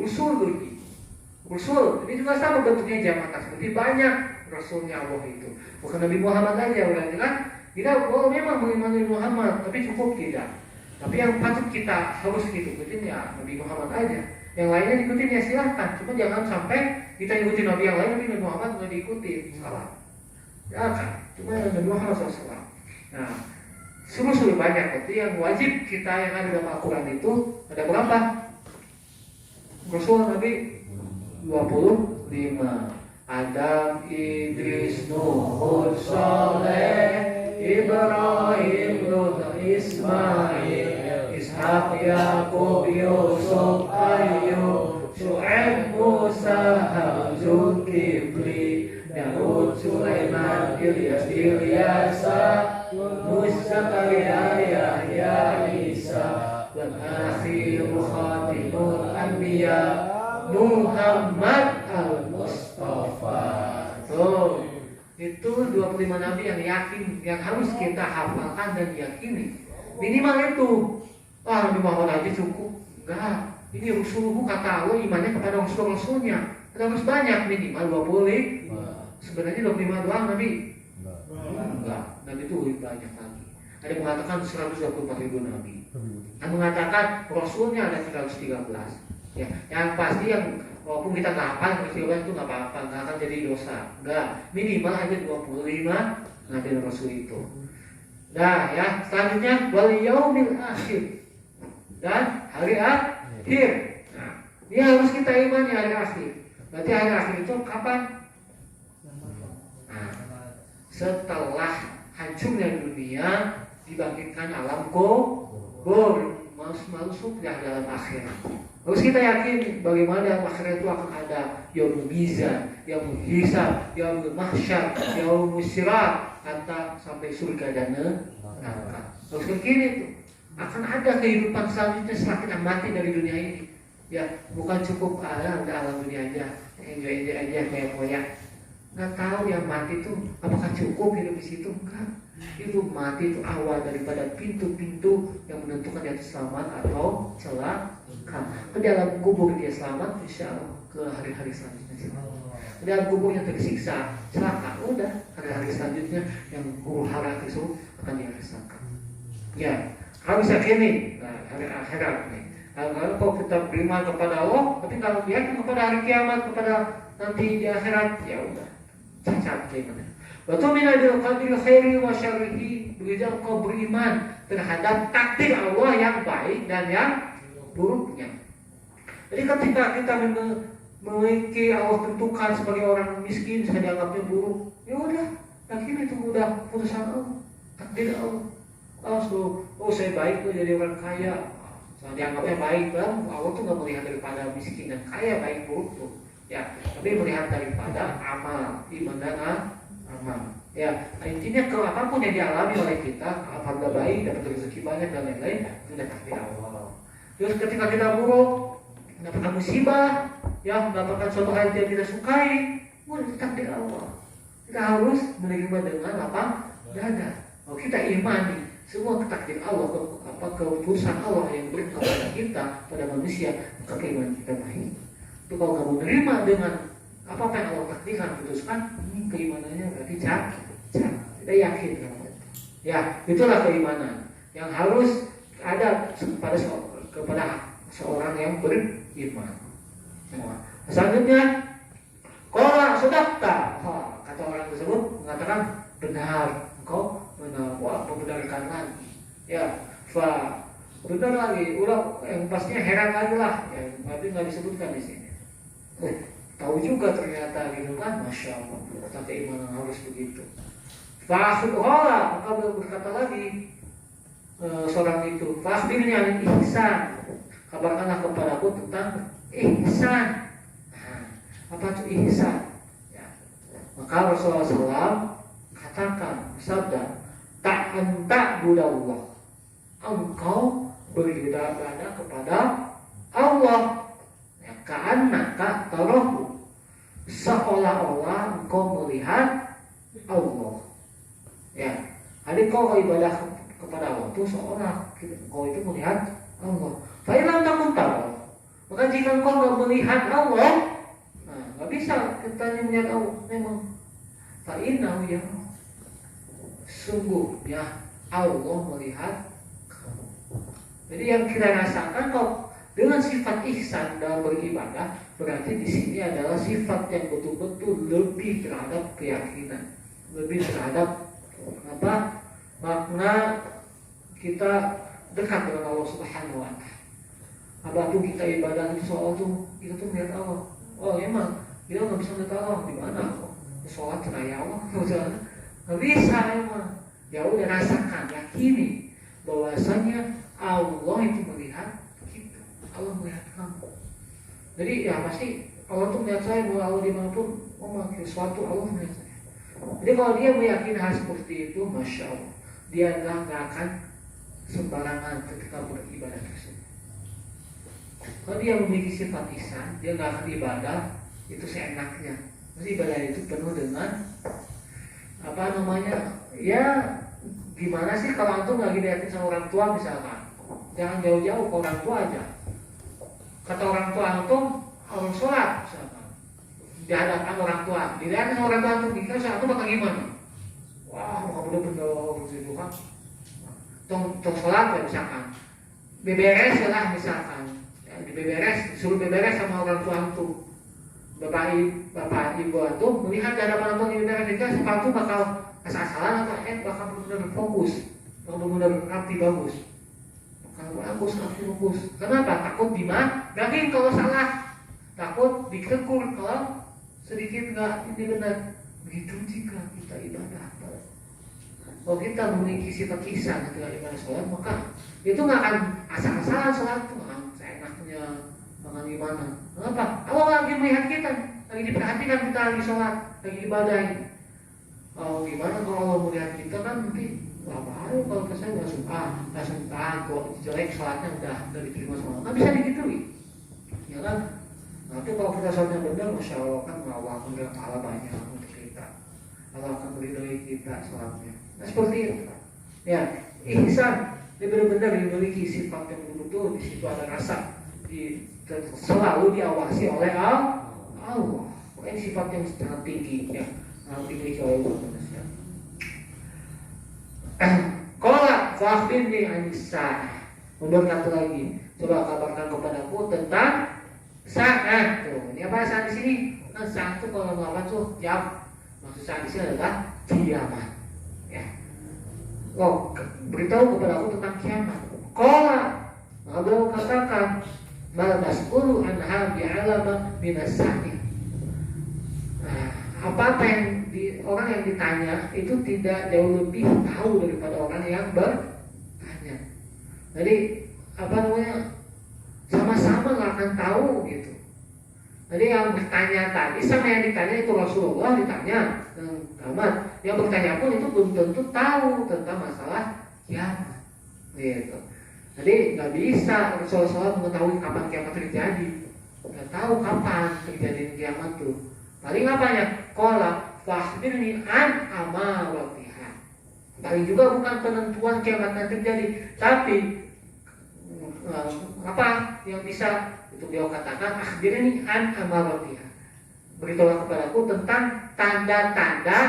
juga sama bentuknya jamaah seperti banyak Rasulnya Allah itu. Bukan Nabi Muhammad aja berarti kan. Kita memang mengimani Muhammad, tapi cukup tidak. Tapi yang patut kita harus ikutin ya Nabi Muhammad aja. Yang lainnya diikutin ya silahkan. Cuma jangan sampai kita ikutin Nabi yang lain tapi Nabi Muhammad nggak diikuti, salah. Ya kan? Cuma Nabi Muhammad SAW. Nah, sungguh banyak. Berarti yang wajib kita yang ada dalam Al-Quran itu ada berapa? Rasul Nabi 25. Adam, Idris, Nuh, Hud, Saleh, Ibrahim, Lut, Ismail, Ishaq, Yaqub, Yusuf, Ayyub, Syu'aib, Musa, Harun, Kifli, Daud, Sulaiman, Ilyasa, Musa, Yahya, Isa, dan akhiru khatimul anbiya Muhammad al-Mustafa. Tuh, itu 25 nabi yang yakin, yang harus kita hafalkan dan yakini. Minimal itu. Nabi Muhammad aja cukup. Enggak. Ini Rasulullah kata Allah imannya kepada Rasul-Rasulnya. Harus banyak, minimal 20. Sebenarnya 25 doang Nabi. Enggak. Nabi itu lebih banyak lagi. Ada yang mengatakan 124.000 nabi. Ada mengatakan Rasulnya ada 313. Ya, yang pasti yang walaupun kita nggak hafal peristiwa itu nggak apa-apa, nggak akan jadi dosa. Nggak, minimal aja 25 Nabi Rasul itu. Nah, ya selanjutnya wal yaumil akhir dan hari akhir. Nah, ini harus kita imani hari akhir. Berarti hari akhir itu kapan? Nah, setelah hancurnya dunia dibangkitkan alam kubur, masuk dalam akhirat. Harus kita yakin bagaimana dalam akhirat itu akan ada yaumul mizan, yaumul hisab, yaumul mahsyar, yaumul sirat, kata sampai surga dan neraka. Harus begini itu. Akan ada kehidupan selanjutnya setelah kita mati dari dunia ini. Ya, bukan cukup ada alam dunia aja, enjoy aja kayak koyak. Nggak tahu yang mati itu apakah cukup hidup di situ? Enggak. Itu mati itu awal daripada pintu-pintu yang menentukan dia selamat atau celaka. Ke dalam kubur dia selamat, insya Allah ke hari-hari selanjutnya. Ke dalam kubur yang tersiksa, celaka, udah hari-hari selanjutnya yang huru-hara tersebut akan dia rasakan. Ya, harus yakini hari akhirat nih. Kalau kita beriman kepada Allah, tapi kalau yakin kepada hari kiamat, kepada nanti di akhirat, ya udah cacat gimana. Waktu minadil qadir khairi wa syarrihi, begitu engkau beriman terhadap takdir Allah yang baik dan yang buruknya. Jadi ketika kita memiliki Allah tentukan sebagai orang miskin, saya dianggapnya buruk, ya udah, yakin itu udah putusan Allah, takdir Allah. Saya baik tuh jadi orang kaya, saya dianggapnya baik, kan? Allah tuh nggak melihat daripada miskin dan kaya baik buruk tuh, ya, tapi melihat daripada amal, iman dan amal. Ya, intinya kalau apapun yang dialami oleh kita, alhamdulillah baik, dapat rezeki banyak dan lain-lain, itu udah takdir Allah. Terus ketika kita buruk, mendapatkan musibah, ya mendapatkan suatu hal yang tidak sukai, itu takdir Allah. Kita harus menerima dengan apa? Dada. Kalau kita imani semua takdir Allah, keputusan Allah yang berikan kepada kita, pada manusia, maka keimanan kita baik. Itu kalau kamu menerima dengan apa yang Allah takdirkan, putuskan, ini keimanannya berarti cak. Kita yakin ya, itulah keimanan yang harus ada kepada seorang yang beriman. Selanjutnya, qala sadaqta. Kata kata orang tersebut mengatakan benar, engkau benar, wah membenarkan lagi. Ya, benar lagi, ulang yang pastinya heran lagi lah, ya, tapi nggak disebutkan di sini. Tahu juga ternyata gitu kan, masya Allah, kata keimanan harus begitu. Maka berkata lagi seorang itu, fa'akhbirni 'anil ihsan, kabarkanlah kepadaku tentang ihsan. Nah, apa itu ihsan? Ya. Maka Rasulullah SAW katakan, sabda, ta'budallah, engkau beribadah kepada Allah, ya, ka'annaka tarahu, seolah-olah engkau melihat Allah. Ya, jadi kau ibadah kepada Allah itu seolah kau itu melihat Allah. Fa'ilam takun tahu. Maka jika kau nggak melihat Allah, nah nggak bisa kita melihat Allah. Memang fa'innahu ya, sungguhnya Allah melihat kamu. Jadi yang kita rasakan kok dengan sifat ihsan dalam beribadah, berarti di sini adalah sifat yang betul-betul lebih terhadap keyakinan, lebih terhadap apa makna kita dekat dengan Allah Subhanahu wa Ta'ala. Apapun kita ibadah itu soal tuh kita tuh melihat Allah. Oh emang kita nggak bisa melihat Allah di mana kok? Sholat seraya Allah, nggak bisa emang. Ya udah rasakan, yakini bahwasanya Allah itu melihat kita, Allah melihat kamu. Jadi ya pasti Allah tuh melihat saya, bahwa Allah dimanapun mau melakukan sesuatu Allah melihat saya. Jadi kalau dia meyakini hal seperti itu, masya Allah, dia nggak akan sembarangan ketika beribadah tersebut. Kalau dia memiliki sifat ihsan, dia nggak akan ibadah itu seenaknya. Mesti ibadah itu penuh dengan apa namanya? Ya gimana sih kalau antum lagi liatin sama orang tua misalkan, jangan jauh-jauh ke orang tua aja. Kata orang tua antum, orang sholat misalkan, di hadapan orang tua, dilihatin sama orang tua antum, kira antum bakal gimana? Wah, kamu bener-bener begitu kan? Tong sholat ya misalkan, beberes lah misalkan, ya, suruh beberes sama orang tua antum. Bapak ibu antum melihat di hadapan antum di beberes itu, sepatu bakal asal-asalan atau bakal benar-benar fokus, bakal benar-benar rapi bagus, bakal bagus rapi bagus. Kenapa? Takut dimarahin kalau salah, takut ditegur kalau sedikit nggak ini benar. Begitu jika kita ibadah. Kalau kita memiliki sifat ihsan ketika ibadah sholat, maka itu nggak akan asal-asalan sholat itu, seenaknya, makan gimana. Kenapa? Allah lagi melihat kita, lagi diperhatikan kita lagi sholat, lagi ibadah. Oh gimana kalau Allah melihat kita kan nanti baru kalau saya langsung kok jelek sholatnya udah diterima sama Allah, kan bisa digitui, ya kan? Nanti kalau kita sholatnya benar, masya Allah kan Allah akan beri pahala banyak untuk kita, Allah akan meridhoi kita sholatnya. Nah seperti itu, ya ihsan dia benar-benar memiliki sifat yang betul-betul. Di situ ada rasa selalu diawasi oleh Allah. Ini sifat yang sangat tinggi ya. Dimiliki oleh manusia. Qala fa'akhbirni 'anis sa'ah. Berkata lagi, coba kabarkan kepadaku tentang saat. Tuh, ini apa saat di sini? Nah, saat itu kalau melawan tuh jam. Maksud saat di sini adalah kiamat. Ya. Oh, beritahu kepadaku tentang kiamat. Qala, maka beliau katakan, mal mas'ulu anha bi'alama minas sa'ih. Apa yang orang yang ditanya itu tidak jauh lebih tahu daripada orang yang bertanya. Jadi apa namanya, sama-sama nggak akan tahu gitu. Jadi yang bertanya tadi sama yang ditanya itu Rasulullah ditanya kiamat. Yang bertanya pun itu belum tentu tahu tentang masalah kiamat. Gitu. Jadi nggak bisa Rasulullah mengetahui kapan kiamat terjadi. Nggak tahu kapan terjadi kiamat tuh. Paling apanya? Qala fa'akhbirni an amaratiha. Paling juga bukan penentuan kiamat yang terjadi, tapi apa yang bisa itu beliau katakan akhbirni an amaratiha. Beritahulah kepadaku tentang tanda-tanda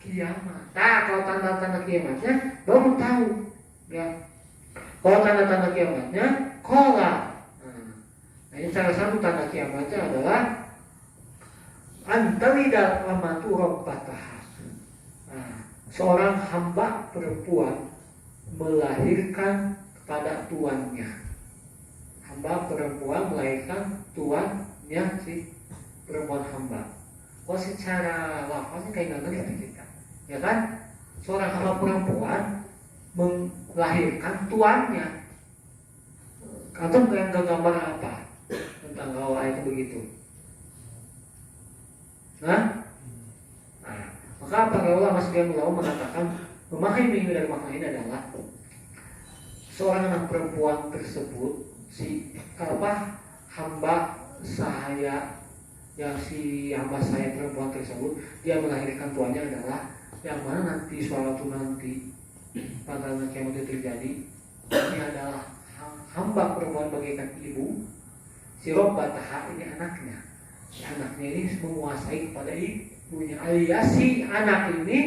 kiamat. Nah, kalau tanda-tanda kiamatnya baru tahu. Ya. Kalau tanda-tanda kiamatnya qala. Nah, ini salah satu tanda kiamatnya adalah antalida amatu rabbataha. seorang hamba perempuan melahirkan kepada tuannya. Hamba perempuan melahirkan tuannya si perempuan hamba. Kalau secara lafaznya kayak nggak ngerti kita, ya kan? Seorang hamba perempuan melahirkan tuannya. Atau yang gambar apa tentang kalau ayat begitu? Nah, maka para ulama sebagian ulama mengatakan memahami dari makna ini adalah seorang anak perempuan tersebut hamba saya, yang si hamba saya perempuan tersebut dia melahirkan tuannya adalah yang mana nanti suatu nanti pada kiamat itu terjadi, ini adalah hamba perempuan bagaikan ibu, si Robbatah ini anaknya. Si anaknya ini menguasai kepada ibunya, alias si anak ini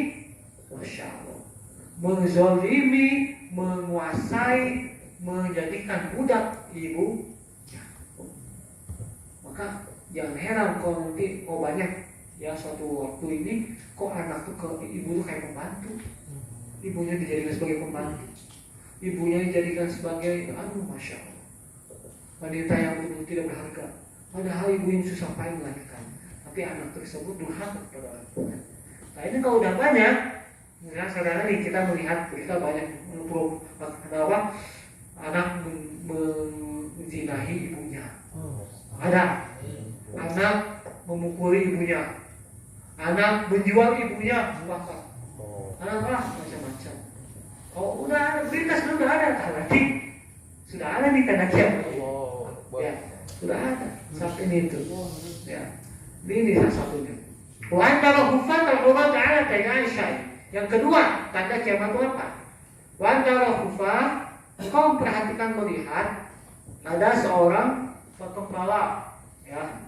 Masya Allah menzolimi, menguasai, menjadikan budak ibu. Maka jangan heran kalau nanti banyak ya suatu waktu ini kok anak tuh ke ibu tuh kayak pembantu, ibunya dijadikan sebagai pembantu, ibunya dijadikan sebagai Masya Allah wanita yang betul tidak berharga, padahal ibu yang susah payah melahirkan, tapi anak tersebut durhaka kepada orang tua. Nah ini kalau udah banyak, misalnya saudara nih kita melihat berita banyak apa anak menzinahi ibunya, ada anak memukuli ibunya, anak menjual ibunya, bahkan anak macam-macam. Oh udah ada berita sudah ada, berarti sudah ada nih tanda kiamat. Ya sudah ada saat ini itu. Ya ini salah satunya. Wa antara hufat al-Qur'an ta'ala Aisyah. Yang kedua tanda kiamat itu apa? Wa antara hufat, engkau perhatikan melihat ada seorang penggembala, ya,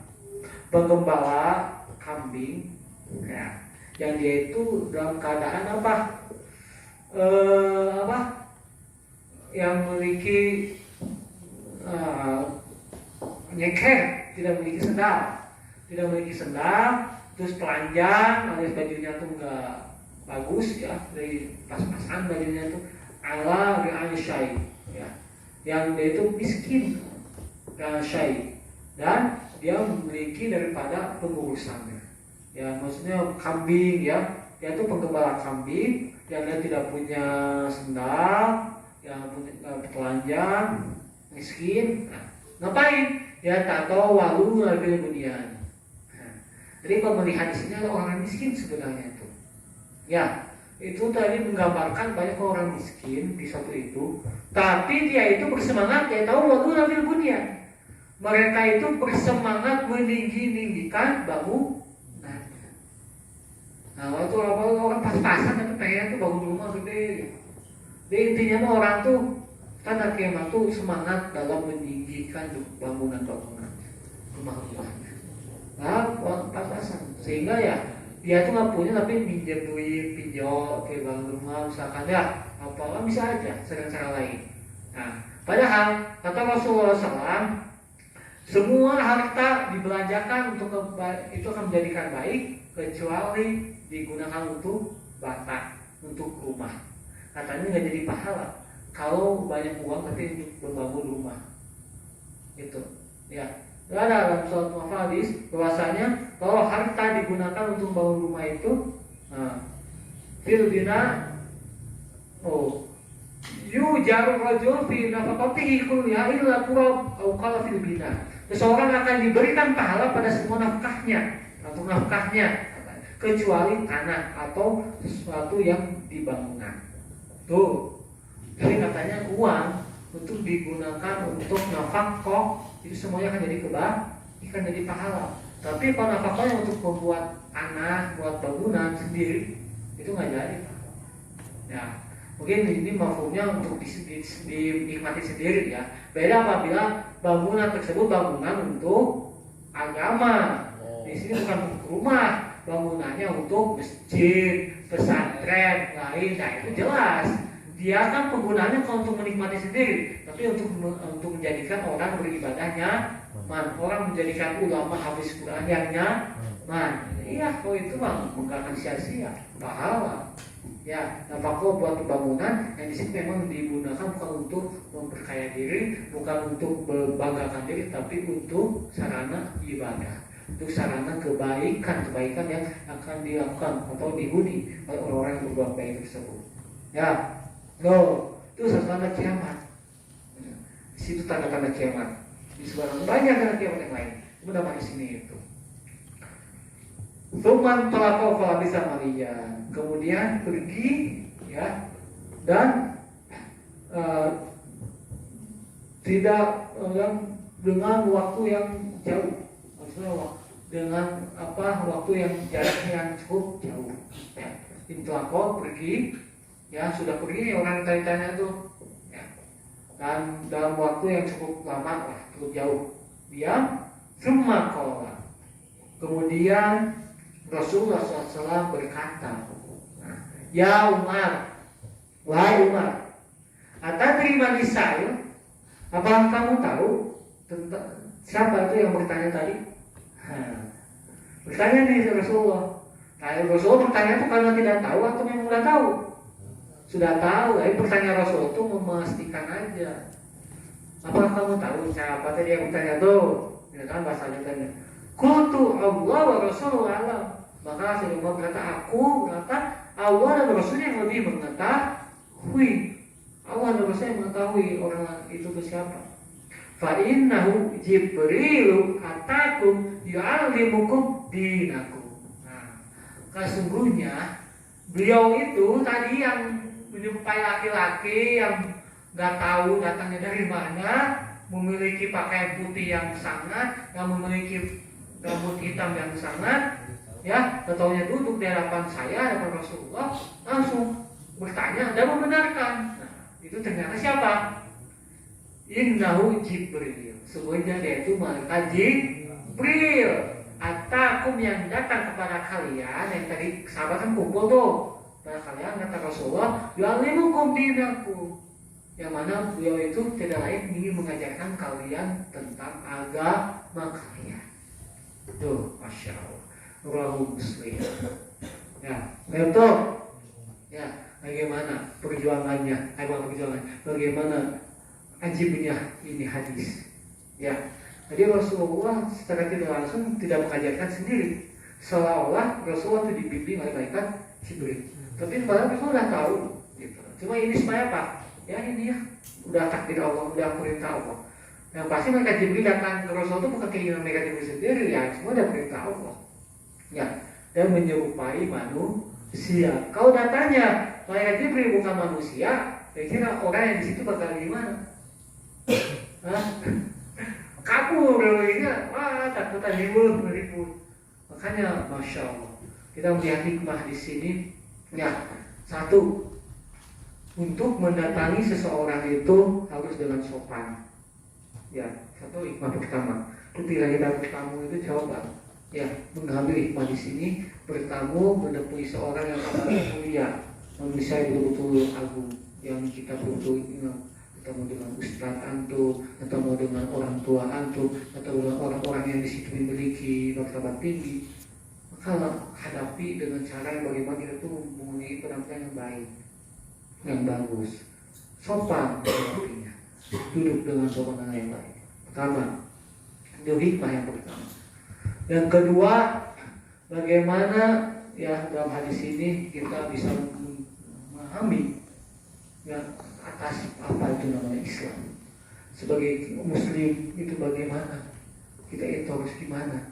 penggembala kambing, ya, yang dia itu dalam keadaan apa? Yang memiliki nyeker, tidak memiliki sendal, terus telanjang, alias bajunya tuh nggak bagus ya, dari pas-pasan bajunya tuh ala Aisyah, ya, yang dia itu miskin Aisyah, dan dia memiliki daripada pengurusannya, ya, maksudnya kambing, ya, dia itu penggembala kambing, yang dia tidak punya sendal, yang punya telanjang, miskin. Nah, ngapain? Ya tato walu lagi kemudian. Jadi kalau melihat di sini ada orang miskin sebenarnya itu. Ya, itu tadi menggambarkan banyak orang miskin di satu itu, tapi dia itu bersemangat, dia tahu walu lagi kemudian. Mereka itu bersemangat meninggi-ninggikan bangunan. Nah, waktu orang pas-pasan itu pengen tuh bangun rumah gede. Jadi intinya orang tuh tanda kiamat tuh semangat dalam meninggikan bangunan-bangunan rumah-rumahnya. Nah, pas-pasan sehingga ya dia tuh nggak punya tapi pinjam duit, pinjol ke bank rumah misalkan ya, apa bisa aja cara-cara lain. Nah, padahal kata Rasulullah SAW, semua harta dibelanjakan untuk itu akan menjadikan baik kecuali digunakan untuk bata, untuk rumah. Katanya nggak jadi pahala kalau banyak uang tapi untuk membangun rumah. Itu, ya. Ada dalam suatu hadis bahwasanya kalau harta digunakan untuk membangun rumah itu, fil bina, yujarul rajul fi nafaqatihi kulliha illa qurab au qala fil bina. Seseorang akan diberikan pahala pada semua nafkahnya atau nafkahnya kecuali tanah atau sesuatu yang dibangunan. Tuh, jadi katanya uang untuk digunakan untuk nafkah itu semuanya akan jadi akan jadi pahala. Tapi kalau nafkahnya untuk membuat tanah, buat bangunan sendiri itu nggak jadi. Ya, mungkin ini mafhumnya untuk dinikmati sendiri ya. Beda apabila bangunan tersebut bangunan untuk agama. Di sini bukan untuk rumah, bangunannya untuk masjid, pesantren, lain. Nah itu jelas. Dia kan penggunaannya kalau untuk menikmati sendiri, tapi untuk menjadikan orang beribadahnya, orang menjadikan ulama habis Quran yang nyaman. Iya, kalau itu mah nggak akan sia-sia, pahala. Ya, nafkah buat pembangunan yang di sini memang digunakan bukan untuk memperkaya diri, bukan untuk membanggakan diri, tapi untuk sarana ibadah, untuk sarana kebaikan yang akan dilakukan atau dihuni oleh orang-orang yang berbuat baik tersebut. Ya, itu tanda kiamat. Di situ tanda-tanda kiamat. Di sebarang banyak tanda kiamat yang lain. Mudah di sini itu. Tuman pelakau kalau bisa Maria, kemudian pergi, ya, dan tidak dengan waktu yang jauh, maksudnya dengan waktu yang jaraknya yang cukup jauh. Intelakau pergi, ya sudah pergi orang tanya tuh, ya, dan dalam waktu yang cukup lama, cukup jauh, dia semua kola. Kemudian Rasulullah SAW berkata, ya Umar, wahai Umar, atadri man Isail, apakah kamu tahu tentang siapa itu yang bertanya tadi? Bertanya nih Rasulullah. Rasulullah bertanya itu karena tidak tahu atau memang sudah tahu? Sudah tahu, tapi pertanyaan Rasul itu memastikan aja. Apakah kamu tahu siapa tadi yang bertanya tuh? Ya kan bahasanya tanya. Qultu Allah wa Rasulullah alam. Maka Rasulullah berkata, aku berkata Allah dan Rasulnya yang lebih mengetahui. Allah dan Rasulnya yang mengetahui orang itu siapa. Fa innahu Jibril atakum yu'allimukum dinakum. Nah, sesungguhnya beliau itu tadi yang menjumpai laki-laki yang nggak tahu datangnya dari mana, memiliki pakaian putih yang sangat, yang memiliki rambut hitam yang sangat, ya, ketaunya duduk di hadapan saya, hadapan Rasulullah, langsung bertanya dan membenarkan. Nah, itu ternyata siapa? Innahu Jibril. Sebenarnya dia itu malaikat Jibril. Atakum yang datang kepada kalian, yang tadi sahabat kan kumpul tuh, kepada kalian kata Rasulullah, yu'allimukum dinakum. Yang mana beliau itu tidak lain ingin mengajarkan kalian tentang agama kalian. Tuh, Masya Allah. Rahu Muslim. Ya, betul. Ya, bagaimana perjuangannya? Bagaimana ajibnya ini hadis? Ya, jadi Rasulullah secara tidak langsung tidak mengajarkan sendiri. Seolah-olah Rasulullah itu dibimbing oleh malaikat Jibril. Tapi padahal Rasulullah tahu. Gitu. Cuma ini supaya apa? Ya ini ya, udah takdir Allah, udah perintah Allah. Yang pasti malaikat Jibril datang ke Rasul itu bukan keinginan malaikat Jibril sendiri, ya semua udah perintah Allah. Ya, dan menyerupai manusia. Kalau datanya malaikat Jibril bukan manusia, kira-kira orang yang di situ bakal gimana? Kabur, wah takutan ribut. Makanya, Masya Allah, kita melihat hikmah di sini. Ya, satu, untuk mendatangi seseorang itu harus dengan sopan. Ya, satu hikmah pertama. Ketika kita bertamu itu coba, ya, mengambil hikmah di sini, bertamu menemui seorang yang amat mulia, manusia yang betul-betul agung, yang kita butuh ketemu dengan ustadz antum, ketemu dengan orang tua antum, atau dengan orang-orang yang di situ memiliki martabat tinggi. Maka hadapi dengan cara yang bagaimana kita tuh mempunyai penampilan yang baik, yang bagus, sopan artinya, duduk dengan sopan yang baik. Pertama, itu hikmah yang pertama. Yang kedua, bagaimana ya dalam hadis ini kita bisa memahami ya atas apa itu namanya Islam. Sebagai Muslim itu bagaimana? Kita itu harus gimana?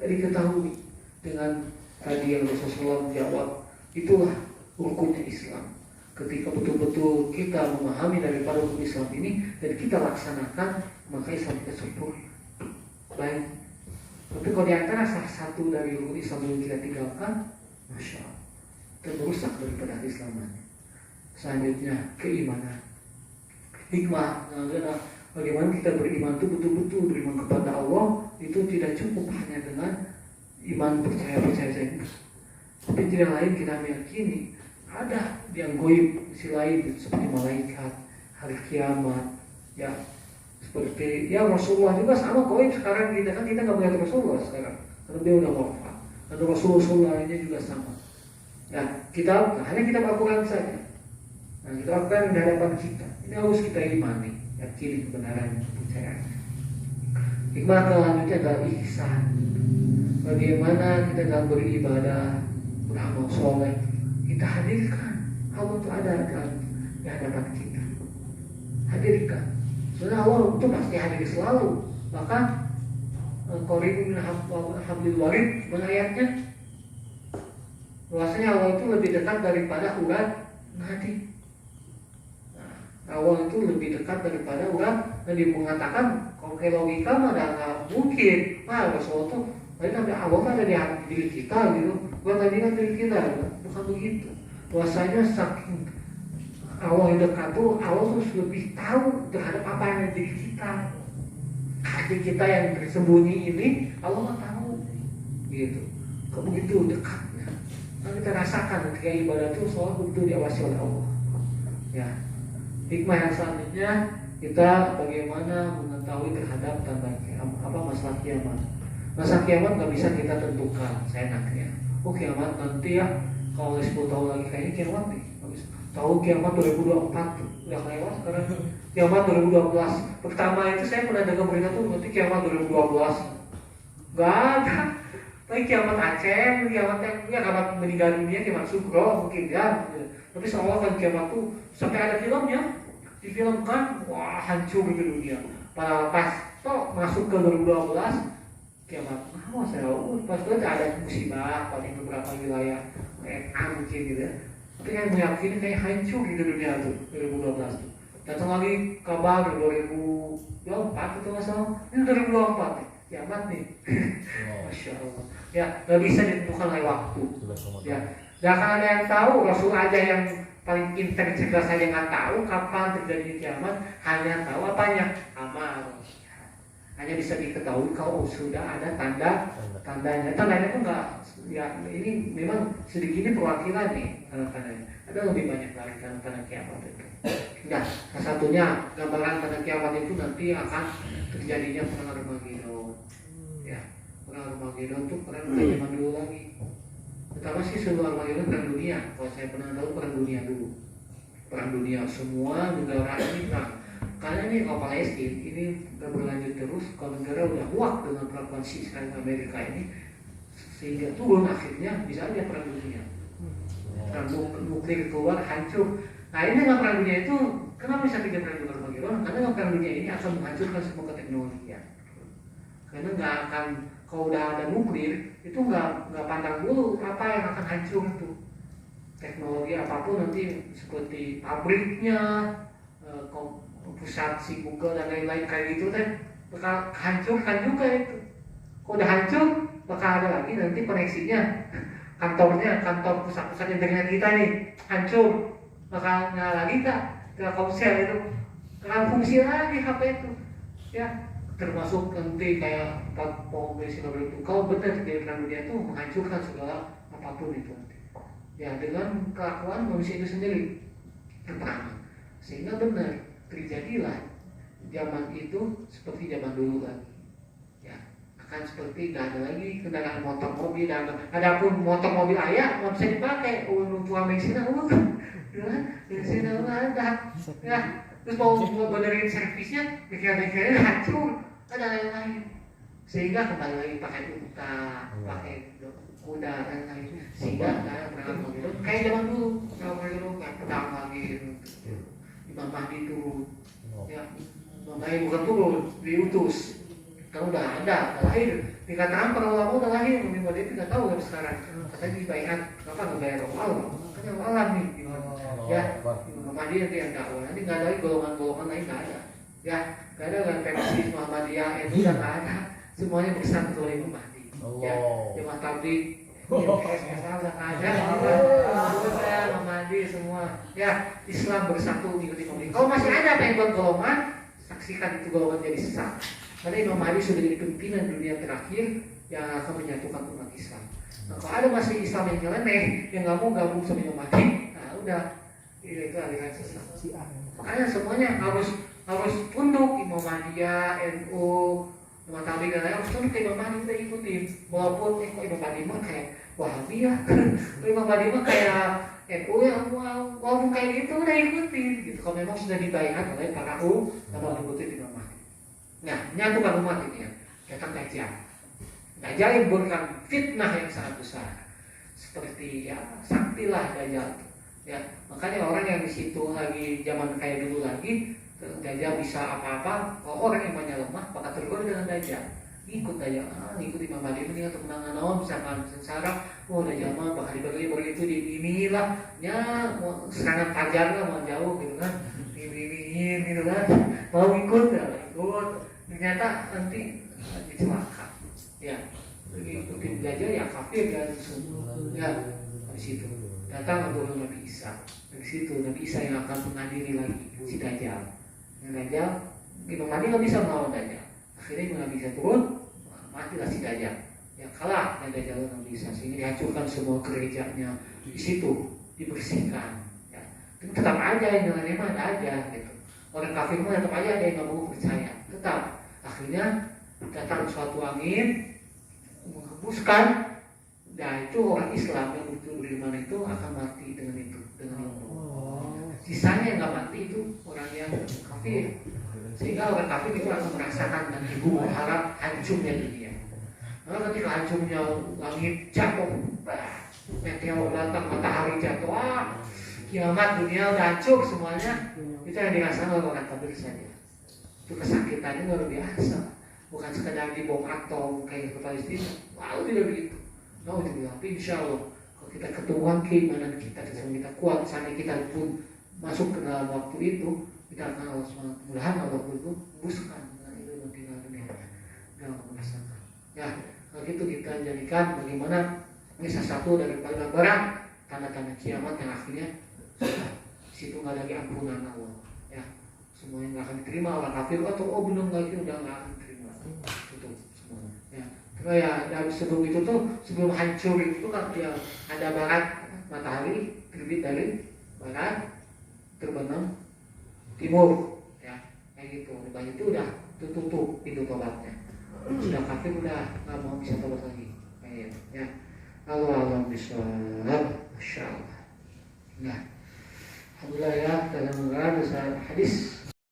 Tadi ketahui dengan tadi yang Rasulullah menjawab, itulah rukunnya Islam. Ketika betul-betul kita memahami daripada rukun Islam ini dan kita laksanakan, maka Islam kita sempurna. Baik. Tapi kalau di antara salah satu dari rukun Islam yang kita tinggalkan, Masya Allah, terrusak daripada keislamannya. Selanjutnya keimanan. Hikmah adalah bagaimana kita beriman itu betul-betul beriman kepada Allah, itu tidak cukup hanya dengan iman percaya saja, tapi tidak lain kita meyakini ada yang goib si lain seperti malaikat, hari kiamat, ya seperti ya Rasulullah juga sama goib. Sekarang kita nggak melihat Rasulullah sekarang karena dia udah wafat. Dan Rasulullah lainnya juga sama. Nah, kita hanya kita Al-Quran saja. Nah, kita lakukan di hadapan kita. Ini harus kita imani, yakini kebenaran kepercayaan. Hikmah selanjutnya adalah ihsan. Bagaimana kita dalam beribadah, beramal soleh, kita hadirkan Allah itu ada di hadapan kita. Hadirkan. Sebenarnya Allah itu pasti hadir selalu. Maka Qaribun min hablil warid ayatnya bahwasanya Allah itu lebih dekat daripada urat nadi. Allah itu lebih dekat daripada urat dan mengatakan kalau kayak logika mah nggak mungkin. Nah, Rasulullah tuh ada Allah ada di hati diri kita gitu. Bukan tadi kan diri kita, bukan begitu. Bahwasanya saking Allah yang dekat tuh Allah tuh lebih tahu terhadap apa yang ada di diri kita. Hati kita yang tersembunyi ini Allah nggak tahu, gitu. Kok begitu dekatnya? Nah, kita rasakan ketika ibadah itu selalu betul diawasi oleh Allah. Ya. Hikmah yang selanjutnya kita bagaimana mengetahui terhadap tanda kiamat, masalah kiamat. Masa kiamat nggak bisa kita tentukan, seenaknya. Oh kiamat nanti ya, kalau 10 tahun lagi kayaknya kiamat nih. Tahu kiamat 2024 udah lewat sekarang. Kiamat 2012. Pertama itu saya pernah dengar berita tuh nanti kiamat 2012. Gak ada. Tapi kiamat Aceh, kiamat yang kiamat meninggal dunia, kiamat Sugro mungkin ya. Tapi seolah kan kiamat tuh sampai ada filmnya, difilmkan, wah hancur di dunia. Pas toh masuk ke 2012 kiamat, saya pas itu ada musibah pada beberapa wilayah mungkin gitu ya. Tapi yang meyakini kayak hancur di dunia tuh 2012 tuh. Datang lagi kabar 2024 itu nggak salah, ini 2024 nih, kiamat nih. Masya Allah. Ya nggak bisa ditentukan oleh waktu. Ya, nggak akan ada yang tahu. Rasul aja yang paling pintar cerdas saja nggak tahu kapan terjadi kiamat. Hanya tahu apanya, amal. Hanya bisa diketahui kalau sudah ada tandanya. Tandanya itu enggak, ya ini memang sedikit ini perwakilan nih tandanya. Ada lebih banyak lagi tanda kiamat itu. Nah, salah satunya gambaran tanda kiamat itu nanti akan terjadinya perang Armageddon. Ya, perang Armageddon itu perang zaman dulu lagi. Pertama sih sebelum Armageddon perang dunia. Kalau saya pernah tahu perang dunia dulu. Perang dunia semua negara ini perang. Karena ini kalau Palestina ini udah berlanjut terus, kalau negara udah muak dengan perlakuan Israel Amerika ini, sehingga turun akhirnya bisa aja perang dunia, perang nuklir keluar hancur. Nah ini dengan perang dunia itu kenapa bisa tidak perang dunia? Karena perang dunia ini akan menghancurkan semua teknologi. Karena nggak akan, kalau udah ada nuklir itu nggak pandang dulu apa yang akan hancur itu teknologi apapun nanti seperti pabriknya, pusat si Google dan lain-lain kayak gitu kan bakal hancurkan juga itu. Kalau udah hancur bakal ada lagi nanti koneksinya kantor pusat-pusat internet kita nih hancur, bakal nggak lagi kak Telkomsel itu bakal fungsi lagi HP itu ya, termasuk nanti kayak platform itu kalau benar di perang dunia itu menghancurkan segala apapun itu ya dengan kelakuan manusia itu sendiri pertama, sehingga benar terjadilah zaman itu seperti zaman dulu lagi ya, akan seperti nggak ada lagi kendaraan motor mobil dan adapun motor mobil ayah nggak bisa dipakai untuk bensin bensin ada ya, terus mau benerin servisnya mikir-mikirnya hancur, ada lain-lain sehingga kembali lagi pakai unta, pakai kuda dan lain sehingga nggak pernah mobil kayak zaman dulu nggak pedang lagi Imam Mahdi turun, ya, Imam Mahdi bukan turun, diutus. Kan udah ada, lahir. Dikatakan para ulama udah lahir, Imam Mahdi tidak tahu kan sekarang. Katanya dibayar, kenapa nggak bayar awal? Kan yang alam nih, ya. Imam Mahdi yang dakwah, nanti nggak ada lagi golongan-golongan lain nggak ada, ya. Nggak ada kan versi Muhammadiyah, itu nggak ada. Semuanya bersatu oleh Imam Mahdi. Ya, Jemaah Tabligh. Mandi semua ya, Islam bersatu mengikuti Imam Mahdi. Kalau masih ada apa yang buat golongan, saksikan itu golongan jadi sesat. Karena Imam Mahdi sudah jadi pimpinan dunia terakhir yang akan menyatukan umat Islam. Nah, kalau ada masih Islam yang nyeleneh, yang nggak mau gabung sama Imam Mahdi, nah udah itu aliran sesat. Makanya semuanya harus tunduk, Imam Mahdi, NU, Imam Tabligh dan lain harus tunduk ke Imam Mahdi, kita ikutin. Walaupun kok Imam Mahdi mah kayak Wahabi ya. Imam Mahdi mah kayak NU yang mau kayak gitu udah ikutin gitu. Kalau memang sudah dibayar oleh para ulama mengikuti Imam Mahdi. Nah, nyatukan umat ini ya. Datang Dajjal. Dajjal yang memberikan fitnah yang sangat besar. Seperti ya saktilah Dajjal. Ya, makanya orang yang di situ lagi zaman kayak dulu lagi, Dajjal bisa apa-apa. Kalau orang imannya lemah, maka tergoda dengan Dajjal. Ikut Dajjal, ikut Imam Mahdi ini untuk menangan naon, misalkan sengsara. Oh Dajjal mah bakal dibagi itu inilah, ya serangan fajar lah, mau jauh gitu kan, ini gitu kan, mau ikut ya ikut. Ternyata nanti dicelaka. Ya, ikutin Dajjal ya kafir ya ya di situ. Datang turun Nabi Isa. Dari situ Nabi Isa yang akan menghadiri lagi si Dajjal. Dajjal, Imam Mahdi nggak bisa melawan Dajjal. Akhirnya Imam Mahdi bisa turun, matilah si Dajjal. Ya kalah dan Dajjal Nabi Isa. Sehingga dihancurkan semua gerejanya di situ, dibersihkan. Ya. Tapi tetap aja yang dengan iman ada aja gitu. Orang kafir pun tetap aja ada yang nggak mau percaya. Tetap. Akhirnya datang suatu angin menghembuskan. Nah itu orang Islam yang betul beriman itu akan mati dengan itu, dengan Allah. Sisanya yang nggak mati itu orang yang kafir. Sehingga orang kafir itu akan merasakan dan ibu berharap hancurnya dunia. Karena ketika hancurnya langit jatuh, meteor datang, matahari jatuh, kiamat dunia udah hancur semuanya. Itu yang dirasakan oleh orang kafir saja. Itu kesakitannya luar biasa. Bukan sekedar dibom atom kayak ke Palestina. Lalu tidak begitu. Tapi insya Allah kalau kita ketemuan keimanan kita kita kuat, sampai kita pun masuk ke dalam waktu itu, kita akan Allah mudah-mudahan Allah itu buskan itu nanti dunia dalam merasakan. Ya kalau gitu kita jadikan bagaimana ini salah satu dari paling berat tanda-tanda kiamat yang akhirnya sudah situ nggak lagi ampunan Allah. Ya semuanya nggak akan diterima orang kafir atau belum lagi udah nggak akan diterima itu semuanya. Ya. Ya dari sebelum itu tuh sebelum hancur itu kan dia ada barat matahari terbit dari barat terbenam timur ya kayak gitu. Lepas itu udah tutup pintu tobatnya, sudah kafir udah nggak mau bisa tobat lagi kayak gitu ya. Allah bisa masya Allah. Nah alhamdulillah ya dalam mengarang hadis